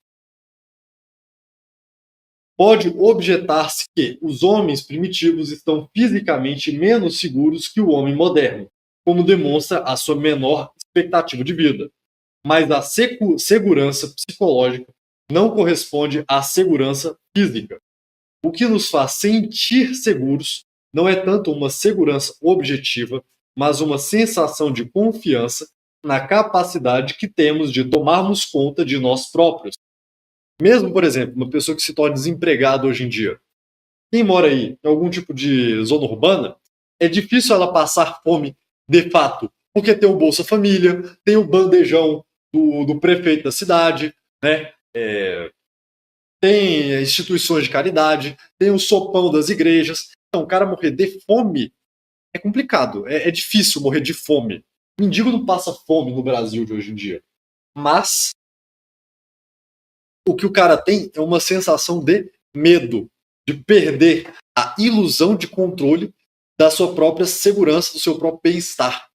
Pode objetar-se que os homens primitivos estão fisicamente menos seguros que o homem moderno, como demonstra a sua menor expectativa de vida. Mas a segurança psicológica não corresponde à segurança física. O que nos faz sentir seguros não é tanto uma segurança objetiva, mas uma sensação de confiança na capacidade que temos de tomarmos conta de nós próprios. Mesmo, por exemplo, uma pessoa que se torna desempregada hoje em dia, quem mora aí em algum tipo de zona urbana, é difícil ela passar fome de fato, porque tem o Bolsa Família, tem o bandejão do prefeito da cidade, né? Tem instituições de caridade, tem o sopão das igrejas. Então, o cara morrer de fome é complicado, é difícil morrer de fome. Mendigo não passa fome no Brasil de hoje em dia. Mas o que o cara tem é uma sensação de medo, de perder a ilusão de controle da sua própria segurança, do seu próprio bem-estar.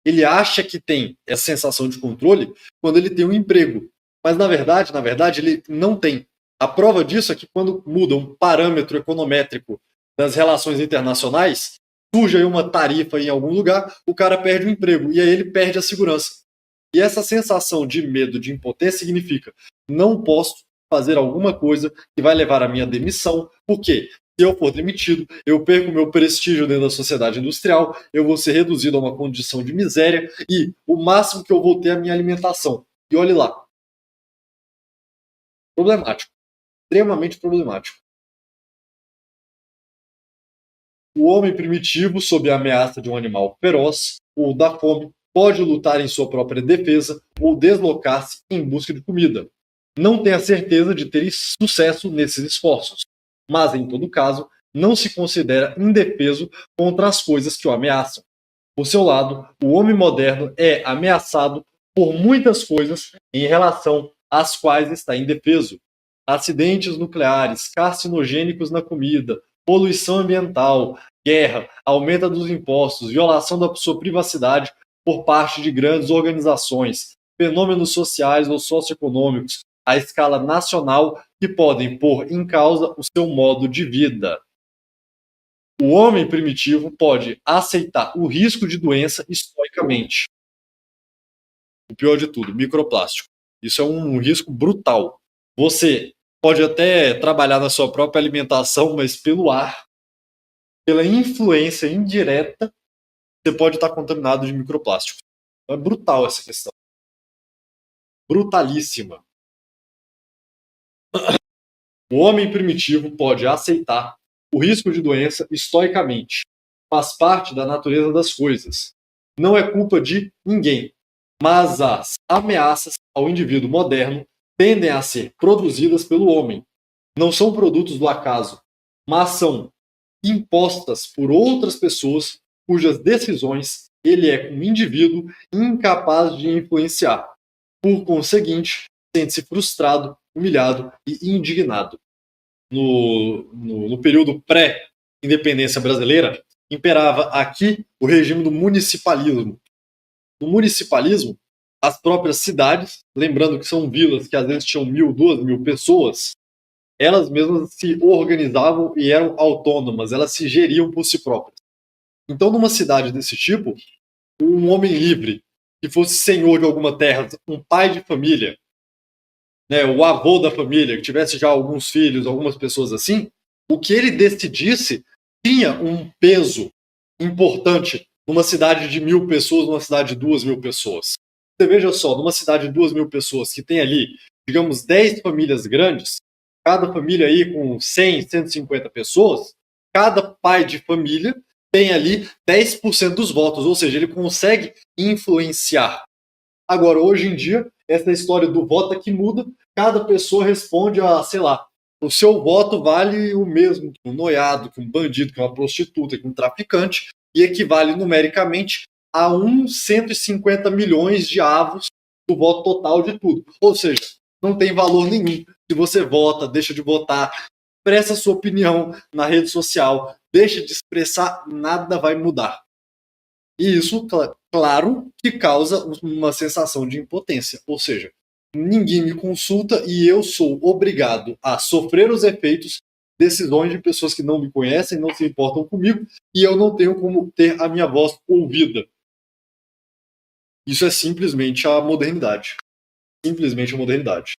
Ele acha que tem essa sensação de controle quando ele tem um emprego. Mas, na verdade, ele não tem. A prova disso é que quando muda um parâmetro econométrico das relações internacionais, surge aí uma tarifa em algum lugar, o cara perde o emprego e aí ele perde a segurança. E essa sensação de medo, de impotência, significa não posso fazer alguma coisa que vai levar à minha demissão, porque se eu for demitido, eu perco meu prestígio dentro da sociedade industrial, eu vou ser reduzido a uma condição de miséria e o máximo que eu vou ter é a minha alimentação. E olhe lá. Problemático. Extremamente problemático. O homem primitivo, sob a ameaça de um animal feroz ou da fome, pode lutar em sua própria defesa ou deslocar-se em busca de comida. Não tem a certeza de ter sucesso nesses esforços, mas, em todo caso, não se considera indefeso contra as coisas que o ameaçam. Por seu lado, o homem moderno é ameaçado por muitas coisas em relação às quais está indefeso. Acidentes nucleares, carcinogênicos na comida, poluição ambiental, guerra, aumento dos impostos, violação da sua privacidade por parte de grandes organizações, fenômenos sociais ou socioeconômicos à escala nacional que podem pôr em causa o seu modo de vida. O homem primitivo pode aceitar o risco de doença estoicamente. O pior de tudo, microplástico. Isso é um risco brutal. Você pode até trabalhar na sua própria alimentação, mas pelo ar, pela influência indireta, você pode estar contaminado de microplástico. É brutal essa questão. Brutalíssima. O homem primitivo pode aceitar o risco de doença estoicamente. Faz parte da natureza das coisas. Não é culpa de ninguém. Mas as ameaças ao indivíduo moderno tendem a ser produzidas pelo homem. Não são produtos do acaso, mas são impostas por outras pessoas cujas decisões ele é, como indivíduo, incapaz de influenciar. Por conseguinte, sente-se frustrado, humilhado e indignado. No período pré-independência brasileira, imperava aqui o regime do municipalismo. No municipalismo, as próprias cidades, lembrando que são vilas que às vezes tinham 1.000, 2.000 pessoas, elas mesmas se organizavam e eram autônomas, elas se geriam por si próprias. Então, numa cidade desse tipo, um homem livre, que fosse senhor de alguma terra, um pai de família, né, o avô da família, que tivesse já alguns filhos, algumas pessoas assim, o que ele decidisse tinha um peso importante numa cidade de 1.000 pessoas, numa cidade de 2.000 pessoas. Você veja só, numa cidade de 2.000 pessoas que tem ali, digamos, 10 famílias grandes, cada família aí com 100, 150 pessoas, cada pai de família tem ali 10% dos votos, ou seja, ele consegue influenciar. Agora, hoje em dia, essa história do voto é que muda, cada pessoa responde a, sei lá, o seu voto vale o mesmo que um noiado, que um bandido, que uma prostituta, que um traficante, e equivale numericamente a 150 milhões de avos do voto total de tudo. Ou seja, não tem valor nenhum. Se você vota, deixa de votar, expressa sua opinião na rede social, deixa de expressar, nada vai mudar. E isso, claro, que causa uma sensação de impotência. Ou seja, ninguém me consulta e eu sou obrigado a sofrer os efeitos de decisões de pessoas que não me conhecem, não se importam comigo, e eu não tenho como ter a minha voz ouvida. Isso é simplesmente a modernidade. Simplesmente a modernidade.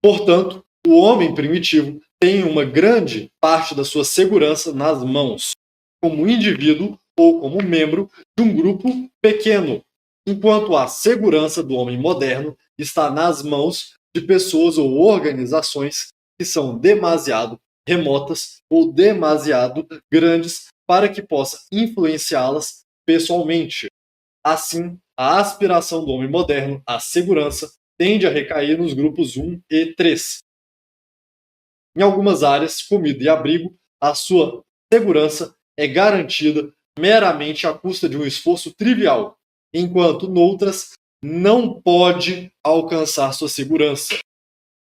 Portanto, o homem primitivo tem uma grande parte da sua segurança nas mãos, como indivíduo ou como membro de um grupo pequeno, enquanto a segurança do homem moderno está nas mãos de pessoas ou organizações que são demasiado remotas ou demasiado grandes para que possa influenciá-las pessoalmente. Assim, a aspiração do homem moderno à segurança tende a recair nos grupos 1 e 3. Em algumas áreas, comida e abrigo, a sua segurança é garantida meramente à custa de um esforço trivial, enquanto noutras não pode alcançar sua segurança.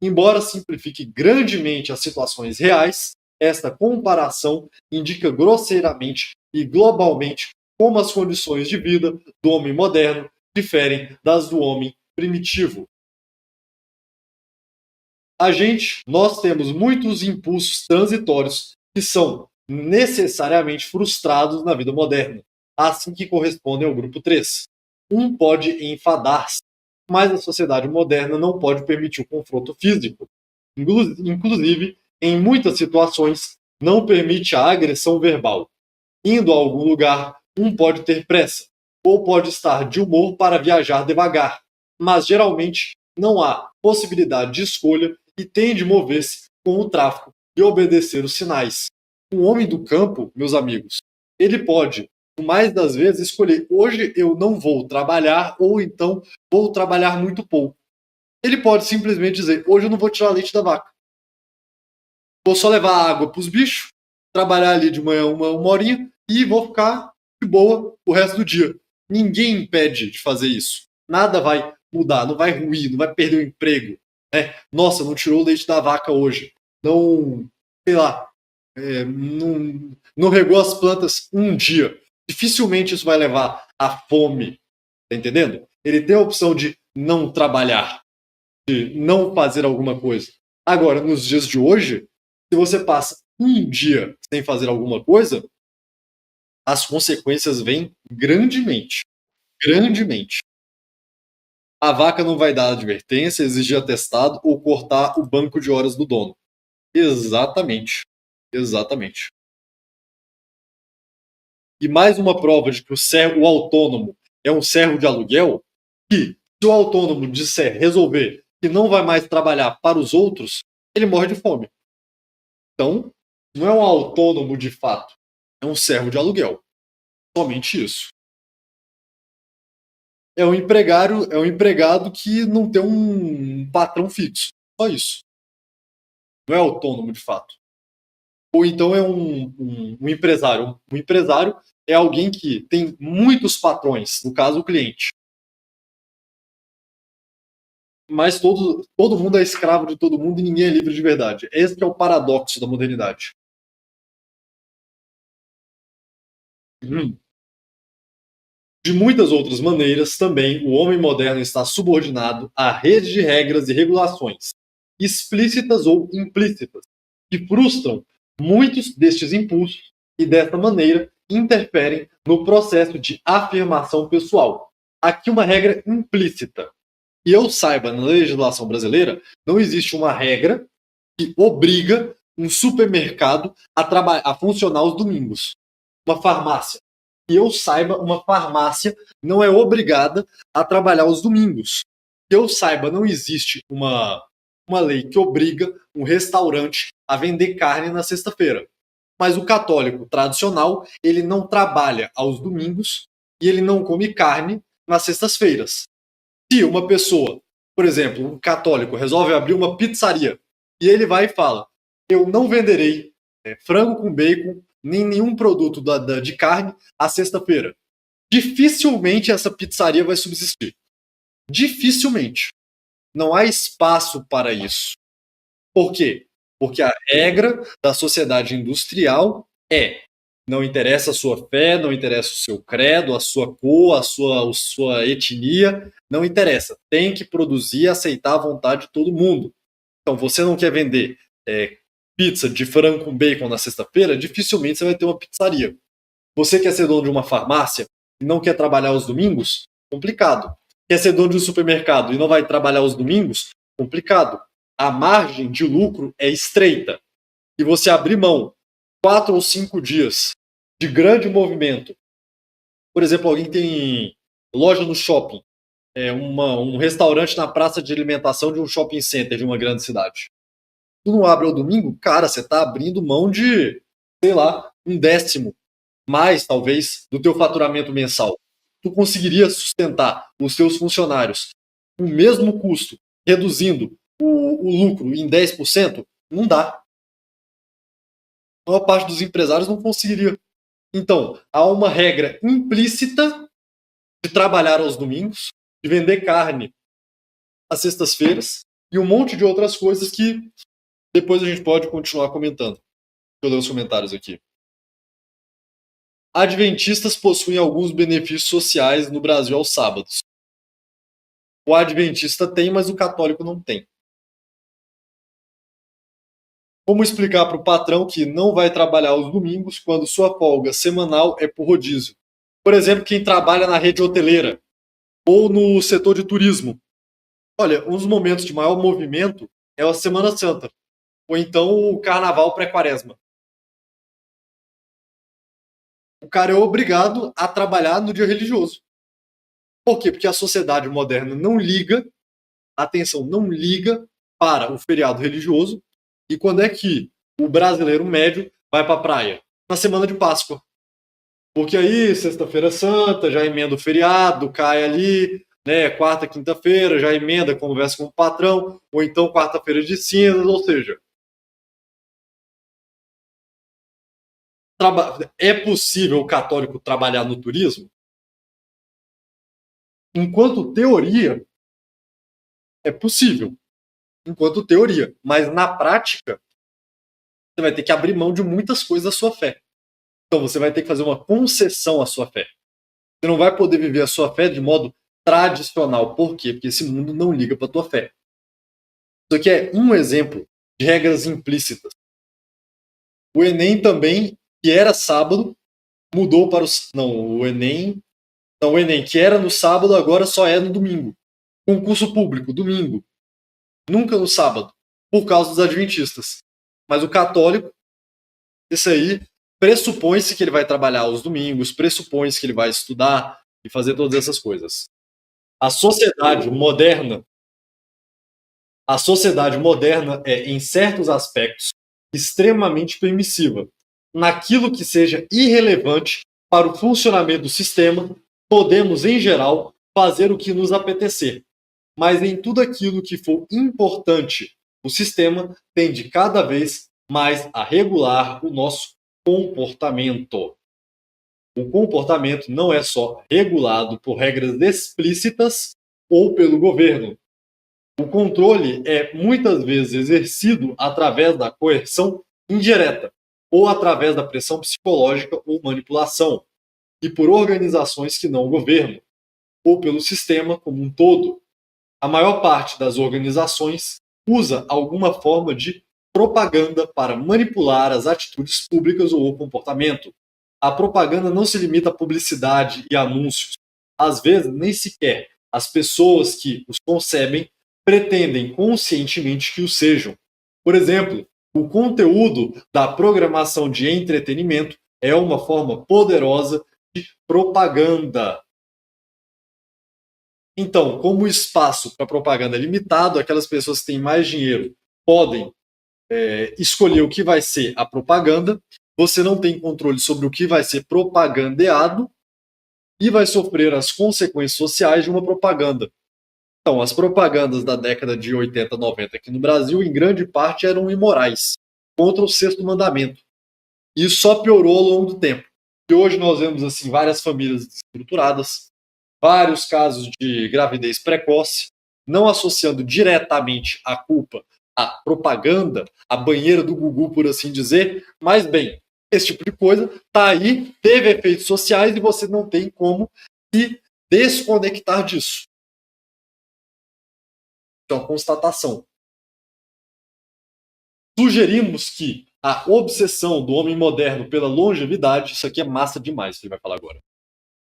Embora simplifique grandemente as situações reais, esta comparação indica grosseiramente e globalmente como as condições de vida do homem moderno diferem das do homem primitivo. Nós temos muitos impulsos transitórios que são necessariamente frustrados na vida moderna, assim que correspondem ao grupo 3. Um pode enfadar-se, mas a sociedade moderna não pode permitir o confronto físico. Inclusive, em muitas situações, não permite a agressão verbal. Indo a algum lugar, um pode ter pressa, ou pode estar de humor para viajar devagar, mas geralmente não há possibilidade de escolha e tende a mover-se com o tráfego e obedecer os sinais. O homem do campo, meus amigos, ele pode, mais das vezes, escolher: hoje eu não vou trabalhar, ou então vou trabalhar muito pouco. Ele pode simplesmente dizer: hoje eu não vou tirar leite da vaca. Vou só levar água para os bichos, trabalhar ali de manhã uma horinha e vou ficar de boa o resto do dia. Ninguém impede de fazer isso. Nada vai mudar, não vai ruir, não vai perder o emprego. Né? Nossa, não tirou o leite da vaca hoje. Não, sei lá, não regou as plantas um dia. Dificilmente isso vai levar à fome. Tá entendendo? Ele tem a opção de não trabalhar, de não fazer alguma coisa. Agora, nos dias de hoje, se você passa um dia sem fazer alguma coisa, as consequências vêm grandemente. Grandemente. A vaca não vai dar advertência, exigir atestado ou cortar o banco de horas do dono. Exatamente. Exatamente. E mais uma prova de que o autônomo é um servo de aluguel, que se o autônomo disser resolver que não vai mais trabalhar para os outros, ele morre de fome. Então, não é um autônomo de fato, é um servo de aluguel. Somente isso. É um empregado que não tem um patrão fixo. Só isso. Não é autônomo de fato. Ou então é um empresário. Um empresário é alguém que tem muitos patrões, no caso o cliente. Mas todo mundo é escravo de todo mundo e ninguém é livre de verdade. Esse que é o paradoxo da modernidade. De muitas outras maneiras, também, o homem moderno está subordinado à rede de regras e regulações, explícitas ou implícitas, que frustram muitos destes impulsos e, dessa maneira, interferem no processo de afirmação pessoal. Aqui uma regra implícita. Que eu saiba, na legislação brasileira, não existe uma regra que obriga um supermercado a funcionar aos domingos. Uma farmácia. Que eu saiba, uma farmácia não é obrigada a trabalhar aos domingos. Que eu saiba, não existe uma lei que obriga um restaurante a vender carne na sexta-feira. Mas o católico tradicional, ele não trabalha aos domingos e ele não come carne nas sextas-feiras. Se uma pessoa, por exemplo, um católico, resolve abrir uma pizzaria e ele vai e fala: eu não venderei frango com bacon nem nenhum produto de carne à sexta-feira. Dificilmente essa pizzaria vai subsistir. Dificilmente. Não há espaço para isso. Por quê? Porque a regra da sociedade industrial é: não interessa a sua fé, não interessa o seu credo, a sua cor, a sua etnia, não interessa. Tem que produzir e aceitar a vontade de todo mundo. Então, você não quer vender pizza de frango com bacon na sexta-feira, dificilmente você vai ter uma pizzaria. Você quer ser dono de uma farmácia e não quer trabalhar aos domingos? Complicado. Quer ser dono de um supermercado e não vai trabalhar aos domingos? Complicado. A margem de lucro é estreita. E você abrir mão 4 ou 5 dias de grande movimento. Por exemplo, alguém tem loja no shopping, um restaurante na praça de alimentação de um shopping center de uma grande cidade. Tu não abre ao domingo? Cara, você está abrindo mão de, sei lá, 1/10 mais, talvez, do teu faturamento mensal. Tu conseguiria sustentar os teus funcionários com o mesmo custo, reduzindo o lucro em 10%? Não dá. A maior parte dos empresários não conseguiria. Então, há uma regra implícita de trabalhar aos domingos, de vender carne às sextas-feiras e um monte de outras coisas que depois a gente pode continuar comentando. Deixa eu ler os comentários aqui. Adventistas possuem alguns benefícios sociais no Brasil aos sábados. O adventista tem, mas o católico não tem. Como explicar para o patrão que não vai trabalhar aos domingos quando sua folga semanal é por rodízio? Por exemplo, quem trabalha na rede hoteleira ou no setor de turismo. Olha, um dos momentos de maior movimento é a Semana Santa, ou então o Carnaval pré-quaresma. O cara é obrigado a trabalhar no dia religioso. Por quê? Porque a sociedade moderna não liga, atenção, não liga para o feriado religioso. E quando é que o brasileiro médio vai para a praia? Na semana de Páscoa. Porque aí, sexta-feira santa, já emenda o feriado, cai ali, né, quarta, quinta-feira, já emenda, conversa com o patrão, ou então quarta-feira de cinzas, ou seja, É possível o católico trabalhar no turismo? Enquanto teoria, é possível. Enquanto teoria. Mas na prática, você vai ter que abrir mão de muitas coisas da sua fé. Então você vai ter que fazer uma concessão à sua fé. Você não vai poder viver a sua fé de modo tradicional. Por quê? Porque esse mundo não liga para a tua fé. Isso aqui é um exemplo de regras implícitas. O Enem também, que era sábado, mudou para o... Não, o Enem, que era no sábado, agora só é no domingo. Concurso público, domingo. Nunca no sábado, por causa dos adventistas. Mas o católico, isso aí, pressupõe-se que ele vai trabalhar aos domingos, pressupõe-se que ele vai estudar e fazer todas essas coisas. A sociedade moderna é, em certos aspectos, extremamente permissiva. Naquilo que seja irrelevante para o funcionamento do sistema, podemos, em geral, fazer o que nos apetecer. Mas em tudo aquilo que for importante, o sistema tende cada vez mais a regular o nosso comportamento. O comportamento não é só regulado por regras explícitas ou pelo governo. O controle é muitas vezes exercido através da coerção indireta ou através da pressão psicológica ou manipulação, e por organizações que não o governo, ou pelo sistema como um todo. A maior parte das organizações usa alguma forma de propaganda para manipular as atitudes públicas ou o comportamento. A propaganda não se limita a publicidade e anúncios. Às vezes, nem sequer as pessoas que os concebem pretendem conscientemente que o sejam. Por exemplo, o conteúdo da programação de entretenimento é uma forma poderosa de propaganda. Então, como o espaço para propaganda é limitado, aquelas pessoas que têm mais dinheiro podem escolher o que vai ser a propaganda, você não tem controle sobre o que vai ser propagandeado e vai sofrer as consequências sociais de uma propaganda. Então, as propagandas da década de 80, 90 aqui no Brasil, em grande parte, eram imorais, contra o sexto mandamento. E isso só piorou ao longo do tempo. E hoje nós vemos assim várias famílias desestruturadas, vários casos de gravidez precoce, não associando diretamente a culpa à propaganda, à banheira do Gugu, por assim dizer, mas bem, esse tipo de coisa está aí, teve efeitos sociais e você não tem como se desconectar disso. Então, constatação. Sugerimos que a obsessão do homem moderno pela longevidade, isso aqui é massa demais, que ele vai falar agora.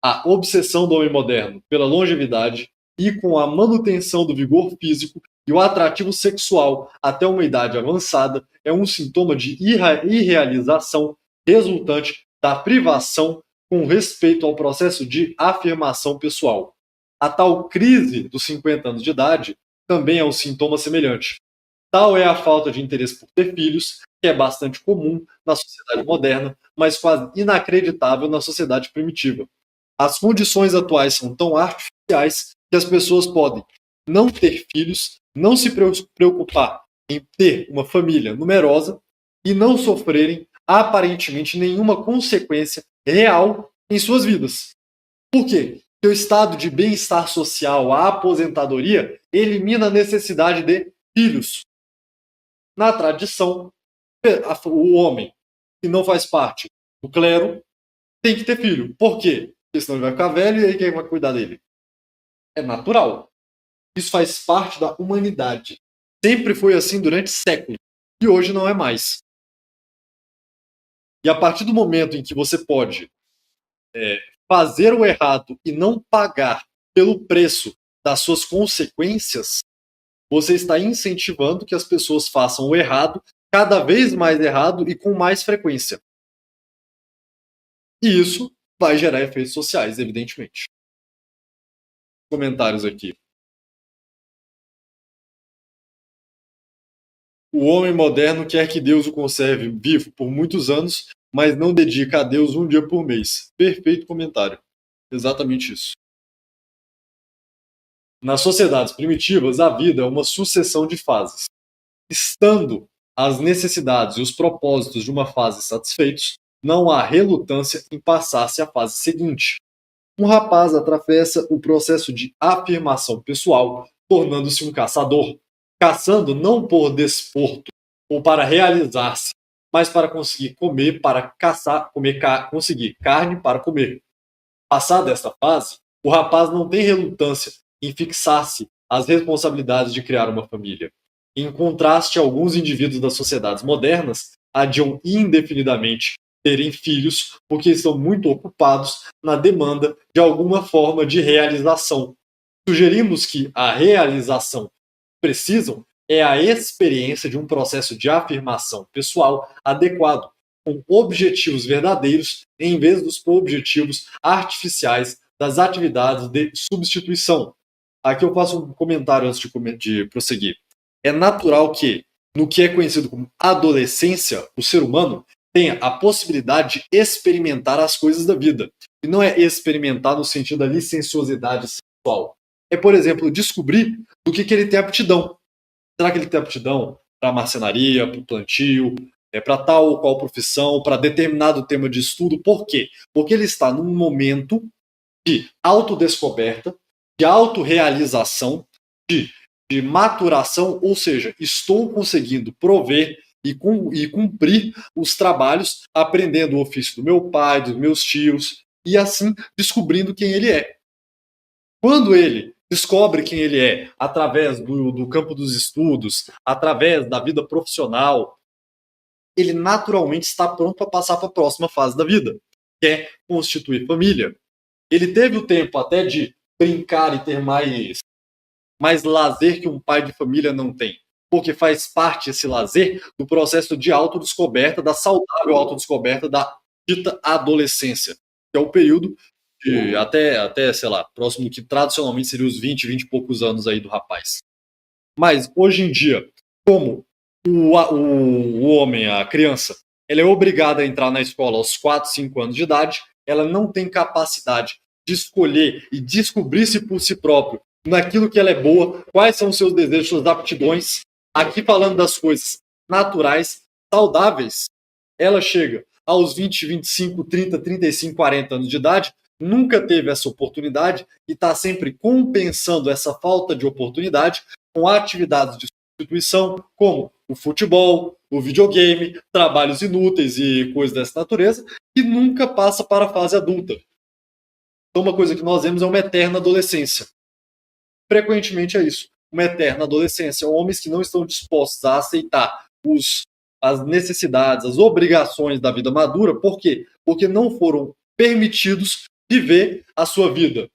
A obsessão do homem moderno pela longevidade e com a manutenção do vigor físico e o atrativo sexual até uma idade avançada é um sintoma de irrealização resultante da privação com respeito ao processo de afirmação pessoal. A tal crise dos 50 anos de idade também é um sintoma semelhante. Tal é a falta de interesse por ter filhos, que é bastante comum na sociedade moderna, mas quase inacreditável na sociedade primitiva. As condições atuais são tão artificiais que as pessoas podem não ter filhos, não se preocupar em ter uma família numerosa e não sofrerem aparentemente nenhuma consequência real em suas vidas. Por quê? Porque o estado de bem-estar social, a aposentadoria, elimina a necessidade de filhos. Na tradição, o homem que não faz parte do clero tem que ter filho. Por quê? Porque senão ele vai ficar velho e aí quem vai cuidar dele? É natural. Isso faz parte da humanidade. Sempre foi assim durante séculos. E hoje não é mais. E a partir do momento em que você pode fazer o errado e não pagar pelo preço das suas consequências, você está incentivando que as pessoas façam o errado, cada vez mais errado e com mais frequência. E isso vai gerar efeitos sociais, evidentemente. Comentários aqui. O homem moderno quer que Deus o conserve vivo por muitos anos, mas não dedica a Deus um dia por mês. Perfeito comentário. Exatamente isso. Nas sociedades primitivas, a vida é uma sucessão de fases. Estando as necessidades e os propósitos de uma fase satisfeitos, não há relutância em passar-se à fase seguinte. Um rapaz atravessa o processo de afirmação pessoal, tornando-se um caçador, caçando não por desporto ou para realizar-se, mas para conseguir comer, para caçar, conseguir carne para comer. Passada esta fase, o rapaz não tem relutância em fixar-se às responsabilidades de criar uma família. Em contraste, alguns indivíduos das sociedades modernas adiam indefinidamente terem filhos porque estão muito ocupados na demanda de alguma forma de realização. Sugerimos que a realização que precisam é a experiência de um processo de afirmação pessoal adequado, com objetivos verdadeiros em vez dos objetivos artificiais das atividades de substituição. Aqui eu faço um comentário antes de prosseguir. É natural que, no que é conhecido como adolescência, o ser humano tenha a possibilidade de experimentar as coisas da vida. E não é experimentar no sentido da licenciosidade sexual. É, por exemplo, descobrir do que ele tem aptidão. Será que ele tem aptidão para marcenaria, para o plantio, para tal ou qual profissão, para determinado tema de estudo? Por quê? Porque ele está num momento de autodescoberta, de autorrealização, de maturação, ou seja, estou conseguindo prover e cumprir os trabalhos, aprendendo o ofício do meu pai, dos meus tios, e assim descobrindo quem ele é. Quando ele descobre quem ele é através do campo dos estudos, através da vida profissional, ele naturalmente está pronto para passar para a próxima fase da vida, que é constituir família. Ele teve o tempo até de brincar e ter mais lazer que um pai de família não tem, porque faz parte esse lazer do processo de autodescoberta, da saudável autodescoberta da dita adolescência, que é o período de até, sei lá, próximo que tradicionalmente seria os 20 e poucos anos aí do rapaz. Mas, hoje em dia, como o homem, a criança, ela é obrigada a entrar na escola aos 4, 5 anos de idade, ela não tem capacidade de escolher e descobrir-se por si próprio naquilo que ela é boa, quais são os seus desejos, suas aptidões. Aqui falando das coisas naturais, saudáveis, ela chega aos 20, 25, 30, 35, 40 anos de idade, nunca teve essa oportunidade e está sempre compensando essa falta de oportunidade com atividades de substituição, como o futebol, o videogame, trabalhos inúteis e coisas dessa natureza, e nunca passa para a fase adulta. Então, uma coisa que nós vemos é uma eterna adolescência. Frequentemente é isso, uma eterna adolescência. Homens que não estão dispostos a aceitar as necessidades, as obrigações da vida madura. Por quê? Porque não foram permitidos viver a sua vida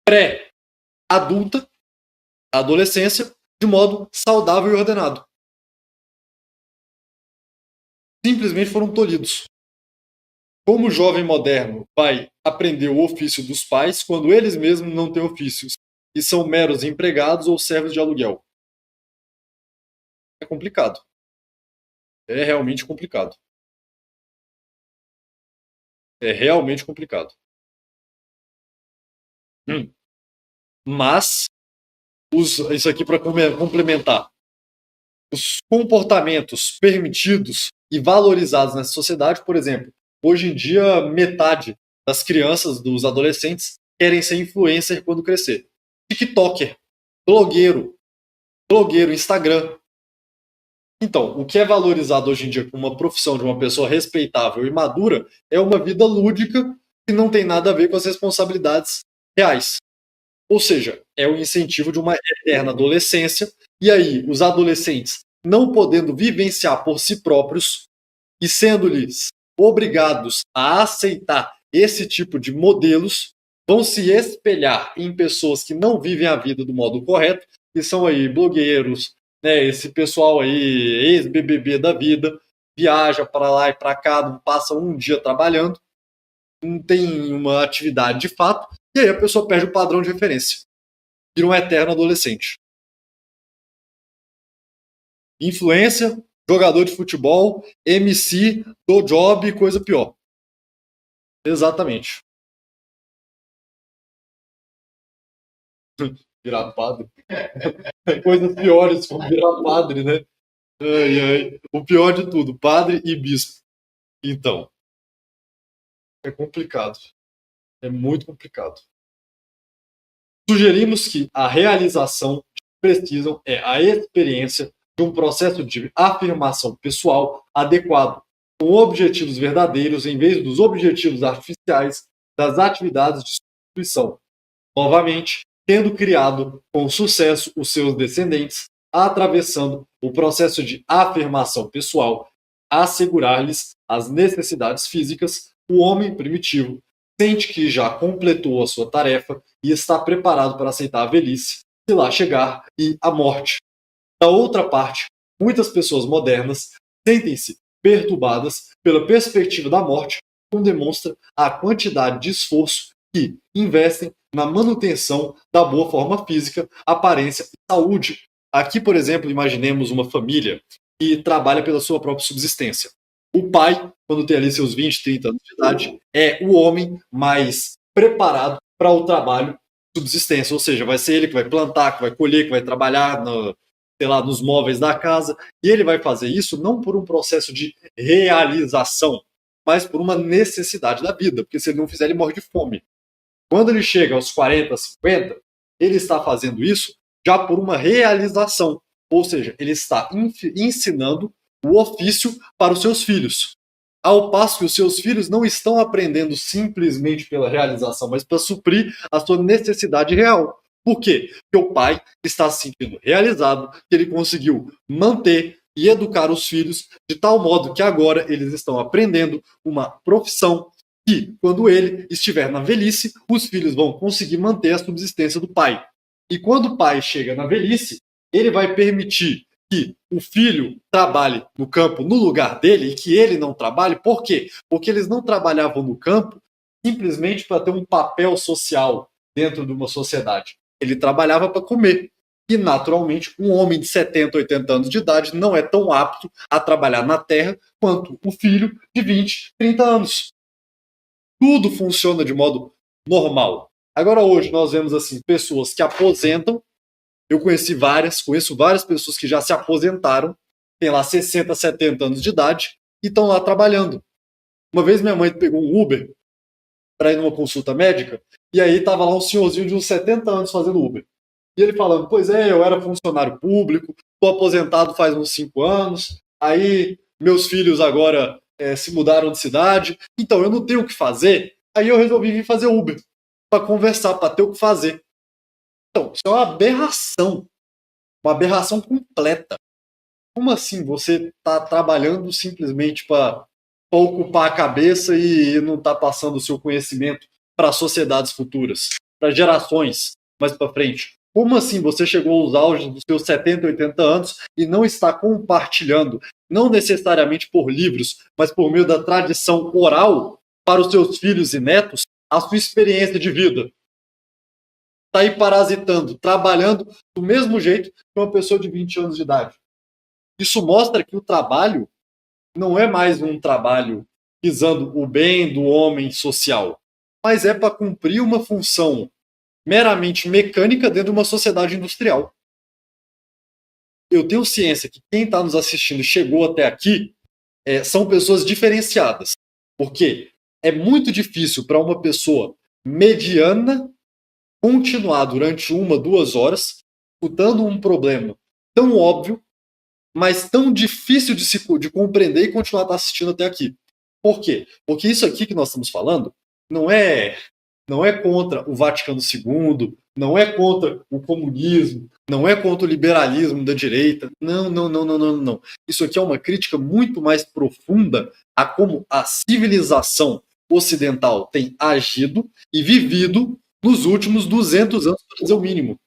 pré-adulta, adolescência, de modo saudável e ordenado. Simplesmente foram tolhidos. Como o jovem moderno vai aprender o ofício dos pais quando eles mesmos não têm ofícios e são meros empregados ou servos de aluguel? É complicado. É realmente complicado. É realmente complicado. Mas, isso aqui para complementar, os comportamentos permitidos e valorizados nessa sociedade, por exemplo, hoje em dia metade das crianças, dos adolescentes, querem ser influencer quando crescer. TikToker, blogueiro, Instagram. Então, o que é valorizado hoje em dia como uma profissão de uma pessoa respeitável e madura é uma vida lúdica que não tem nada a ver com as responsabilidades reais. Ou seja, é o incentivo de uma eterna adolescência, e aí os adolescentes, não podendo vivenciar por si próprios e sendo-lhes obrigados a aceitar esse tipo de modelos, vão se espelhar em pessoas que não vivem a vida do modo correto, que são aí blogueiros, né, esse pessoal aí, ex-BBB da vida, viaja para lá e para cá, não passa um dia trabalhando, não tem uma atividade de fato, e aí a pessoa perde o padrão de referência. Vira um eterno adolescente. Influência, jogador de futebol, MC, do job, coisa pior. Exatamente. Virar padre. Coisas piores como virar padre, né? Ai, ai. O pior de tudo, padre e bispo. Então, É complicado. É muito complicado. Sugerimos que a realização que precisam é a experiência de um processo de afirmação pessoal adequado, com objetivos verdadeiros em vez dos objetivos artificiais das atividades de substituição. Novamente, tendo criado com sucesso os seus descendentes, atravessando o processo de afirmação pessoal, assegurar-lhes as necessidades físicas, o homem primitivo sente que já completou a sua tarefa e está preparado para aceitar a velhice, se lá chegar, e a morte. Da outra parte, muitas pessoas modernas sentem-se perturbadas pela perspectiva da morte, como demonstra a quantidade de esforço que investem na manutenção da boa forma física, aparência e saúde. Aqui, por exemplo, imaginemos uma família que trabalha pela sua própria subsistência. O pai, quando tem ali seus 20, 30 anos de idade, é o homem mais preparado para o trabalho de subsistência, ou seja, vai ser ele que vai plantar, que vai colher, que vai trabalhar sei lá, nos móveis da casa, e ele vai fazer isso não por um processo de realização, mas por uma necessidade da vida, porque se ele não fizer, ele morre de fome. Quando ele chega aos 40, 50, ele está fazendo isso já por uma realização, ou seja, ele está ensinando o ofício para os seus filhos. Ao passo que os seus filhos não estão aprendendo simplesmente pela realização, mas para suprir a sua necessidade real. Por quê? Porque o pai está se sentindo realizado, que ele conseguiu manter e educar os filhos de tal modo que agora eles estão aprendendo uma profissão que, quando ele estiver na velhice, os filhos vão conseguir manter a subsistência do pai. E quando o pai chega na velhice, ele vai permitir que o filho trabalhe no campo no lugar dele e que ele não trabalhe. Por quê? Porque eles não trabalhavam no campo simplesmente para ter um papel social dentro de uma sociedade. Ele trabalhava para comer. E, naturalmente, um homem de 70, 80 anos de idade não é tão apto a trabalhar na terra quanto o filho de 20, 30 anos. Tudo funciona de modo normal. Agora, hoje, nós vemos assim pessoas que aposentam. Eu conheço várias pessoas que já se aposentaram, têm lá 60, 70 anos de idade e estão lá trabalhando. Uma vez minha mãe pegou um Uber para ir numa consulta médica, e aí estava lá um senhorzinho de uns 70 anos fazendo Uber. E ele falando, pois é, eu era funcionário público, estou aposentado faz uns 5 anos, aí meus filhos agora se mudaram de cidade, então eu não tenho o que fazer, aí eu resolvi vir fazer Uber, para conversar, para ter o que fazer. Então, isso é uma aberração completa. Como assim você está trabalhando simplesmente para ocupar a cabeça e não está passando o seu conhecimento para sociedades futuras, para gerações mais para frente? Como assim você chegou aos auges dos seus 70, 80 anos e não está compartilhando, não necessariamente por livros, mas por meio da tradição oral para os seus filhos e netos, a sua experiência de vida? Está aí parasitando, trabalhando do mesmo jeito que uma pessoa de 20 anos de idade. Isso mostra que o trabalho não é mais um trabalho visando o bem do homem social, mas é para cumprir uma função meramente mecânica dentro de uma sociedade industrial. Eu tenho ciência que quem está nos assistindo e chegou até aqui são pessoas diferenciadas, porque é muito difícil para uma pessoa mediana continuar durante 1, 2 horas escutando um problema tão óbvio, mas tão difícil de compreender e continuar assistindo até aqui. Por quê? Porque isso aqui que nós estamos falando não é contra o Vaticano II, não é contra o comunismo, não é contra o liberalismo da direita. Não, não, não, não, não, não. Isso aqui é uma crítica muito mais profunda a como a civilização ocidental tem agido e vivido nos últimos 200 anos, para dizer o mínimo.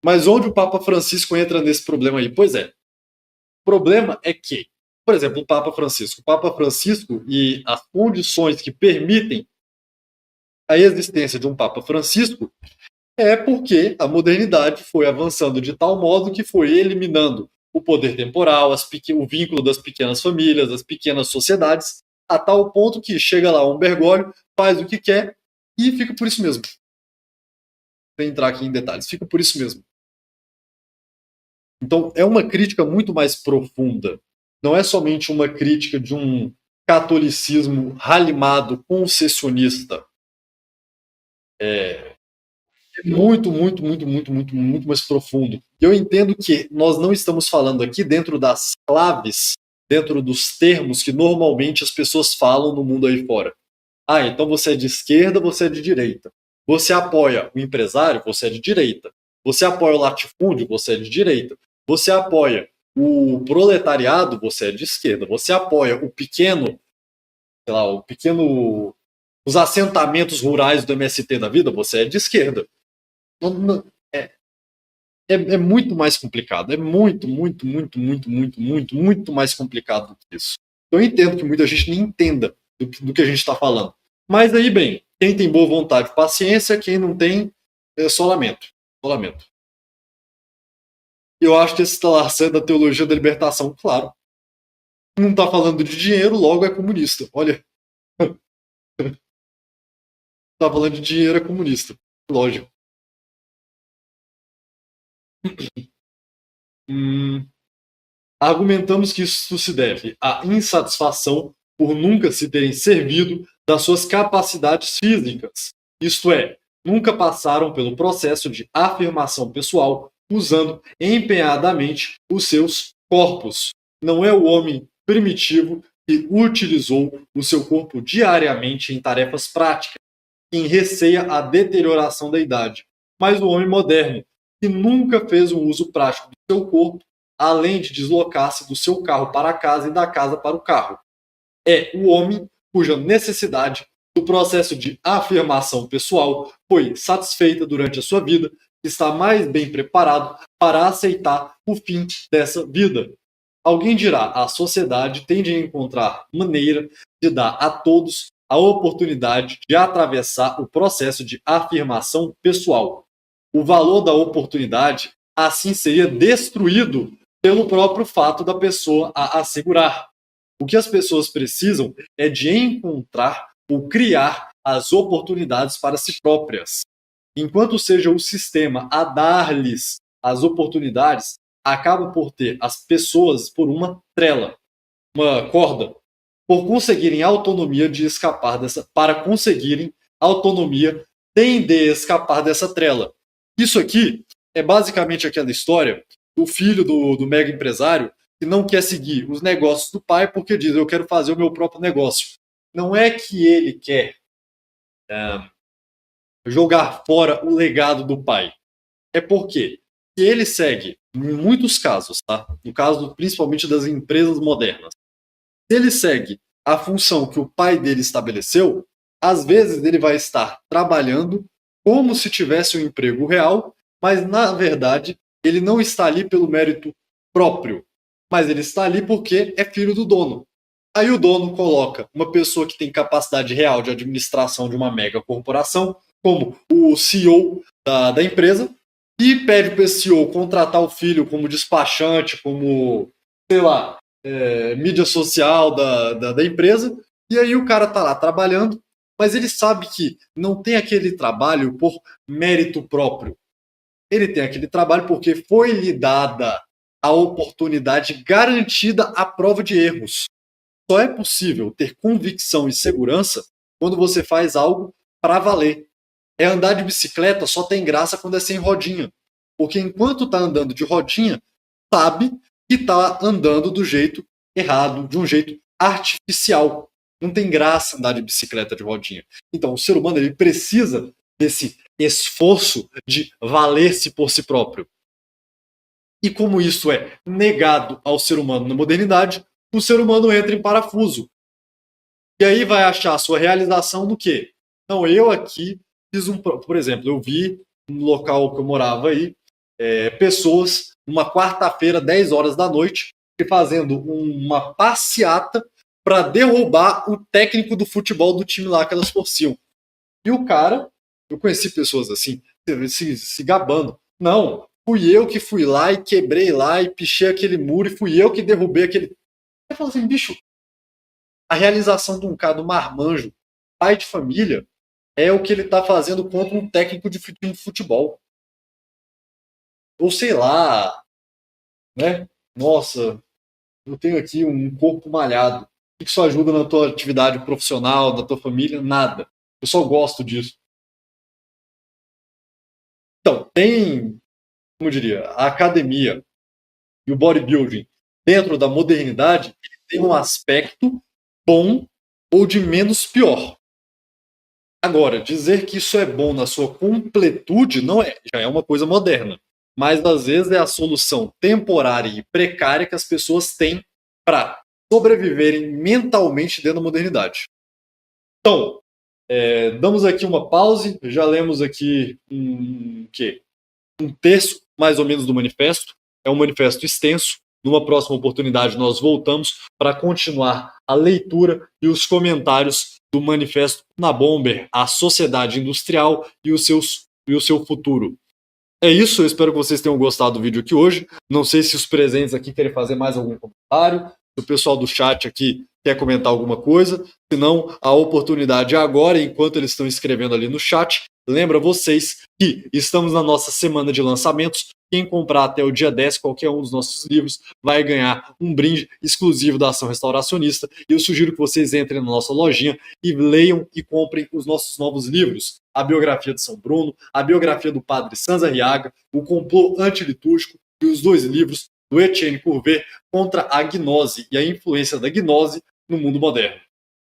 Mas onde o Papa Francisco entra nesse problema aí? Pois é. O problema é que, por exemplo, o Papa Francisco e as condições que permitem a existência de um Papa Francisco é porque a modernidade foi avançando de tal modo que foi eliminando o poder temporal, o vínculo das pequenas famílias, das pequenas sociedades, a tal ponto que chega lá um Bergoglio, faz o que quer e fica por isso mesmo. Sem entrar aqui em detalhes, fica por isso mesmo. Então, é uma crítica muito mais profunda. Não é somente uma crítica de um catolicismo ralimado, concessionista, é muito mais profundo. Eu entendo que nós não estamos falando aqui dentro das claves, dentro dos termos que normalmente as pessoas falam no mundo aí fora. Ah, então você é de esquerda, você é de direita. Você apoia o empresário, você é de direita. Você apoia o latifúndio, você é de direita. Você apoia o proletariado, você é de esquerda. Você apoia o pequeno, sei lá, os assentamentos rurais do MST da vida, você é de esquerda. É, é muito mais complicado. É muito mais complicado do que isso. Eu entendo que muita gente nem entenda do que a gente está falando. Mas aí, bem, quem tem boa vontade, paciência, quem não tem, é só lamento. Só lamento. Eu acho que esse instalação da teologia da libertação, claro. Não está falando de dinheiro, logo é comunista. Olha, está falando de dinheiro, é comunista. Lógico. Hum, Argumentamos que isso se deve à insatisfação por nunca se terem servido das suas capacidades físicas, isto é, nunca passaram pelo processo de afirmação pessoal usando empenhadamente os seus corpos. Não é o homem primitivo que utilizou o seu corpo diariamente em tarefas práticas, quem receia a deterioração da idade, mas o homem moderno, que nunca fez um uso prático do seu corpo além de deslocar-se do seu carro para a casa e da casa para o carro. É o homem cuja necessidade do processo de afirmação pessoal foi satisfeita durante a sua vida, está mais bem preparado para aceitar o fim dessa vida. Alguém dirá, a sociedade tende a encontrar maneira de dar a todos a oportunidade de atravessar o processo de afirmação pessoal. O valor da oportunidade assim seria destruído pelo próprio fato da pessoa a assegurar. O que as pessoas precisam é de encontrar ou criar as oportunidades para si próprias. Enquanto seja o sistema a dar-lhes as oportunidades, acaba por ter as pessoas por uma trela, uma corda, por conseguirem autonomia de escapar dessa, para conseguirem autonomia, têm de escapar dessa trela. Isso aqui é basicamente aquela história do filho do mega empresário que não quer seguir os negócios do pai porque diz, eu quero fazer o meu próprio negócio. Não é que ele quer jogar fora o legado do pai. É porque se ele segue, em muitos casos, tá? No caso principalmente das empresas modernas, se ele segue a função que o pai dele estabeleceu, às vezes ele vai estar trabalhando como se tivesse um emprego real, mas na verdade ele não está ali pelo mérito próprio, mas ele está ali porque é filho do dono. Aí o dono coloca uma pessoa que tem capacidade real de administração de uma mega corporação, como o CEO da empresa, e pede para esse CEO contratar o filho como despachante, como, sei lá, mídia social da empresa, e aí o cara tá lá trabalhando, mas ele sabe que não tem aquele trabalho por mérito próprio. Ele tem aquele trabalho porque foi lhe dada a oportunidade garantida à prova de erros. Só é possível ter convicção e segurança quando você faz algo para valer. É andar de bicicleta só tem graça quando é sem rodinha. Porque enquanto está andando de rodinha, sabe que está andando do jeito errado, de um jeito artificial. Não tem graça andar de bicicleta de rodinha. Então, o ser humano ele precisa desse esforço de valer-se por si próprio. E como isso é negado ao ser humano na modernidade, o ser humano entra em parafuso. E aí vai achar a sua realização no quê? Não, eu aqui fiz por exemplo, eu vi no local que eu morava aí, pessoas, numa quarta-feira, 10 horas da noite, fazendo uma passeata para derrubar o técnico do futebol do time lá que elas torciam. E o cara, eu conheci pessoas assim, se gabando. Não, fui eu que fui lá e quebrei lá e pichei aquele muro e fui eu que derrubei aquele. Eu falo assim, bicho, a realização de um cara, do marmanjo, pai de família, é o que ele está fazendo contra um técnico de futebol. Ou sei lá, né? Nossa, eu tenho aqui um corpo malhado. que isso ajuda na tua atividade profissional, na tua família? Nada. Eu só gosto disso. Então, tem, como eu diria, a academia e o bodybuilding dentro da modernidade tem um aspecto bom ou de menos pior. Agora, dizer que isso é bom na sua completude não é, já é uma coisa moderna. Mas às vezes é a solução temporária e precária que as pessoas têm para sobreviverem mentalmente dentro da modernidade. Então, damos aqui uma pause, já lemos aqui um terço mais ou menos do manifesto. É um manifesto extenso. Numa próxima oportunidade, nós voltamos para continuar a leitura e os comentários do manifesto Unabomber, a sociedade industrial e o seu futuro. É isso, eu espero que vocês tenham gostado do vídeo aqui hoje. Não sei se os presentes aqui querem fazer mais algum comentário, se o pessoal do chat aqui quer comentar alguma coisa. Se não, a oportunidade é agora, enquanto eles estão escrevendo ali no chat. Lembra vocês que estamos na nossa semana de lançamentos. Quem comprar até o dia 10 qualquer um dos nossos livros vai ganhar um brinde exclusivo da Ação Restauracionista. E eu sugiro que vocês entrem na nossa lojinha e leiam e comprem os nossos novos livros. A biografia de São Bruno, a biografia do padre Sanz Arriaga, o complô antilitúrgico e os 2 livros do Etienne Couvet contra a gnose e a influência da gnose no mundo moderno.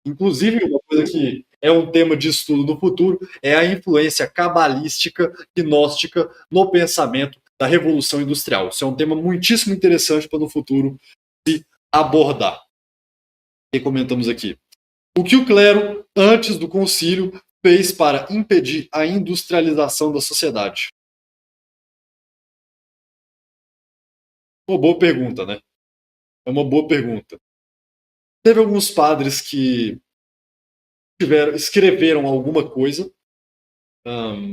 Inclusive, uma coisa que é um tema de estudo no futuro é a influência cabalística, gnóstica no pensamento da Revolução Industrial. Isso é um tema muitíssimo interessante para no futuro se abordar. E comentamos aqui. O que o clero, antes do concílio, fez para impedir a industrialização da sociedade? Uma boa pergunta, né? É uma boa pergunta. Teve alguns padres que escreveram alguma coisa,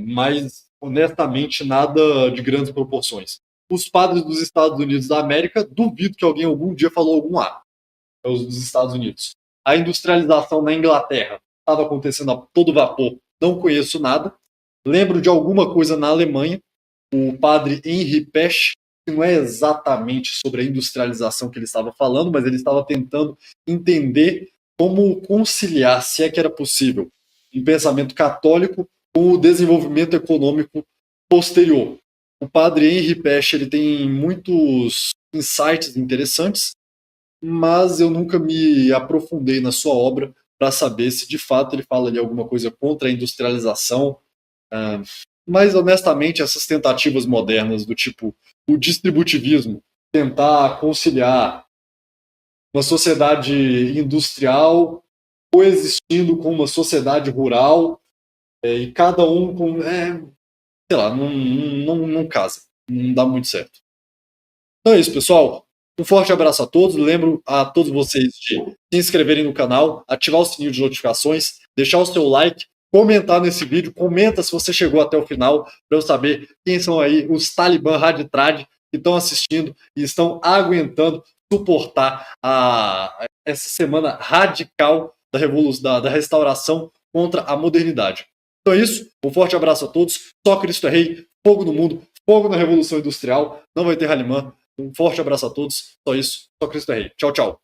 mas honestamente nada de grandes proporções. Os padres dos Estados Unidos da América, duvido que alguém algum dia falou algum A. É os dos Estados Unidos. A industrialização na Inglaterra estava acontecendo a todo vapor, não conheço nada. Lembro de alguma coisa na Alemanha, o padre Henri Pesch, que não é exatamente sobre a industrialização que ele estava falando, mas ele estava tentando entender como conciliar, se é que era possível, um pensamento católico com o desenvolvimento econômico posterior. O padre Henri Pesch ele tem muitos insights interessantes, mas eu nunca me aprofundei na sua obra para saber se de fato ele fala ali alguma coisa contra a industrialização. Mas honestamente, essas tentativas modernas do tipo o distributivismo, tentar conciliar uma sociedade industrial coexistindo com uma sociedade rural, e cada um com. Sei lá, não casa. Não dá muito certo. Então é isso, pessoal. Um forte abraço a todos. Lembro a todos vocês de se inscreverem no canal, ativar o sininho de notificações, deixar o seu like, comentar nesse vídeo. Comenta se você chegou até o final, para eu saber quem são aí os Talibã Raditrad que estão assistindo e estão aguentando suportar essa semana radical da revolução, da restauração contra a modernidade. Então é isso. Um forte abraço a todos. Só Cristo é Rei. Fogo no mundo. Fogo na Revolução Industrial. Não vai ter Halimã. Um forte abraço a todos. Só isso. Só Cristo é Rei. Tchau, tchau.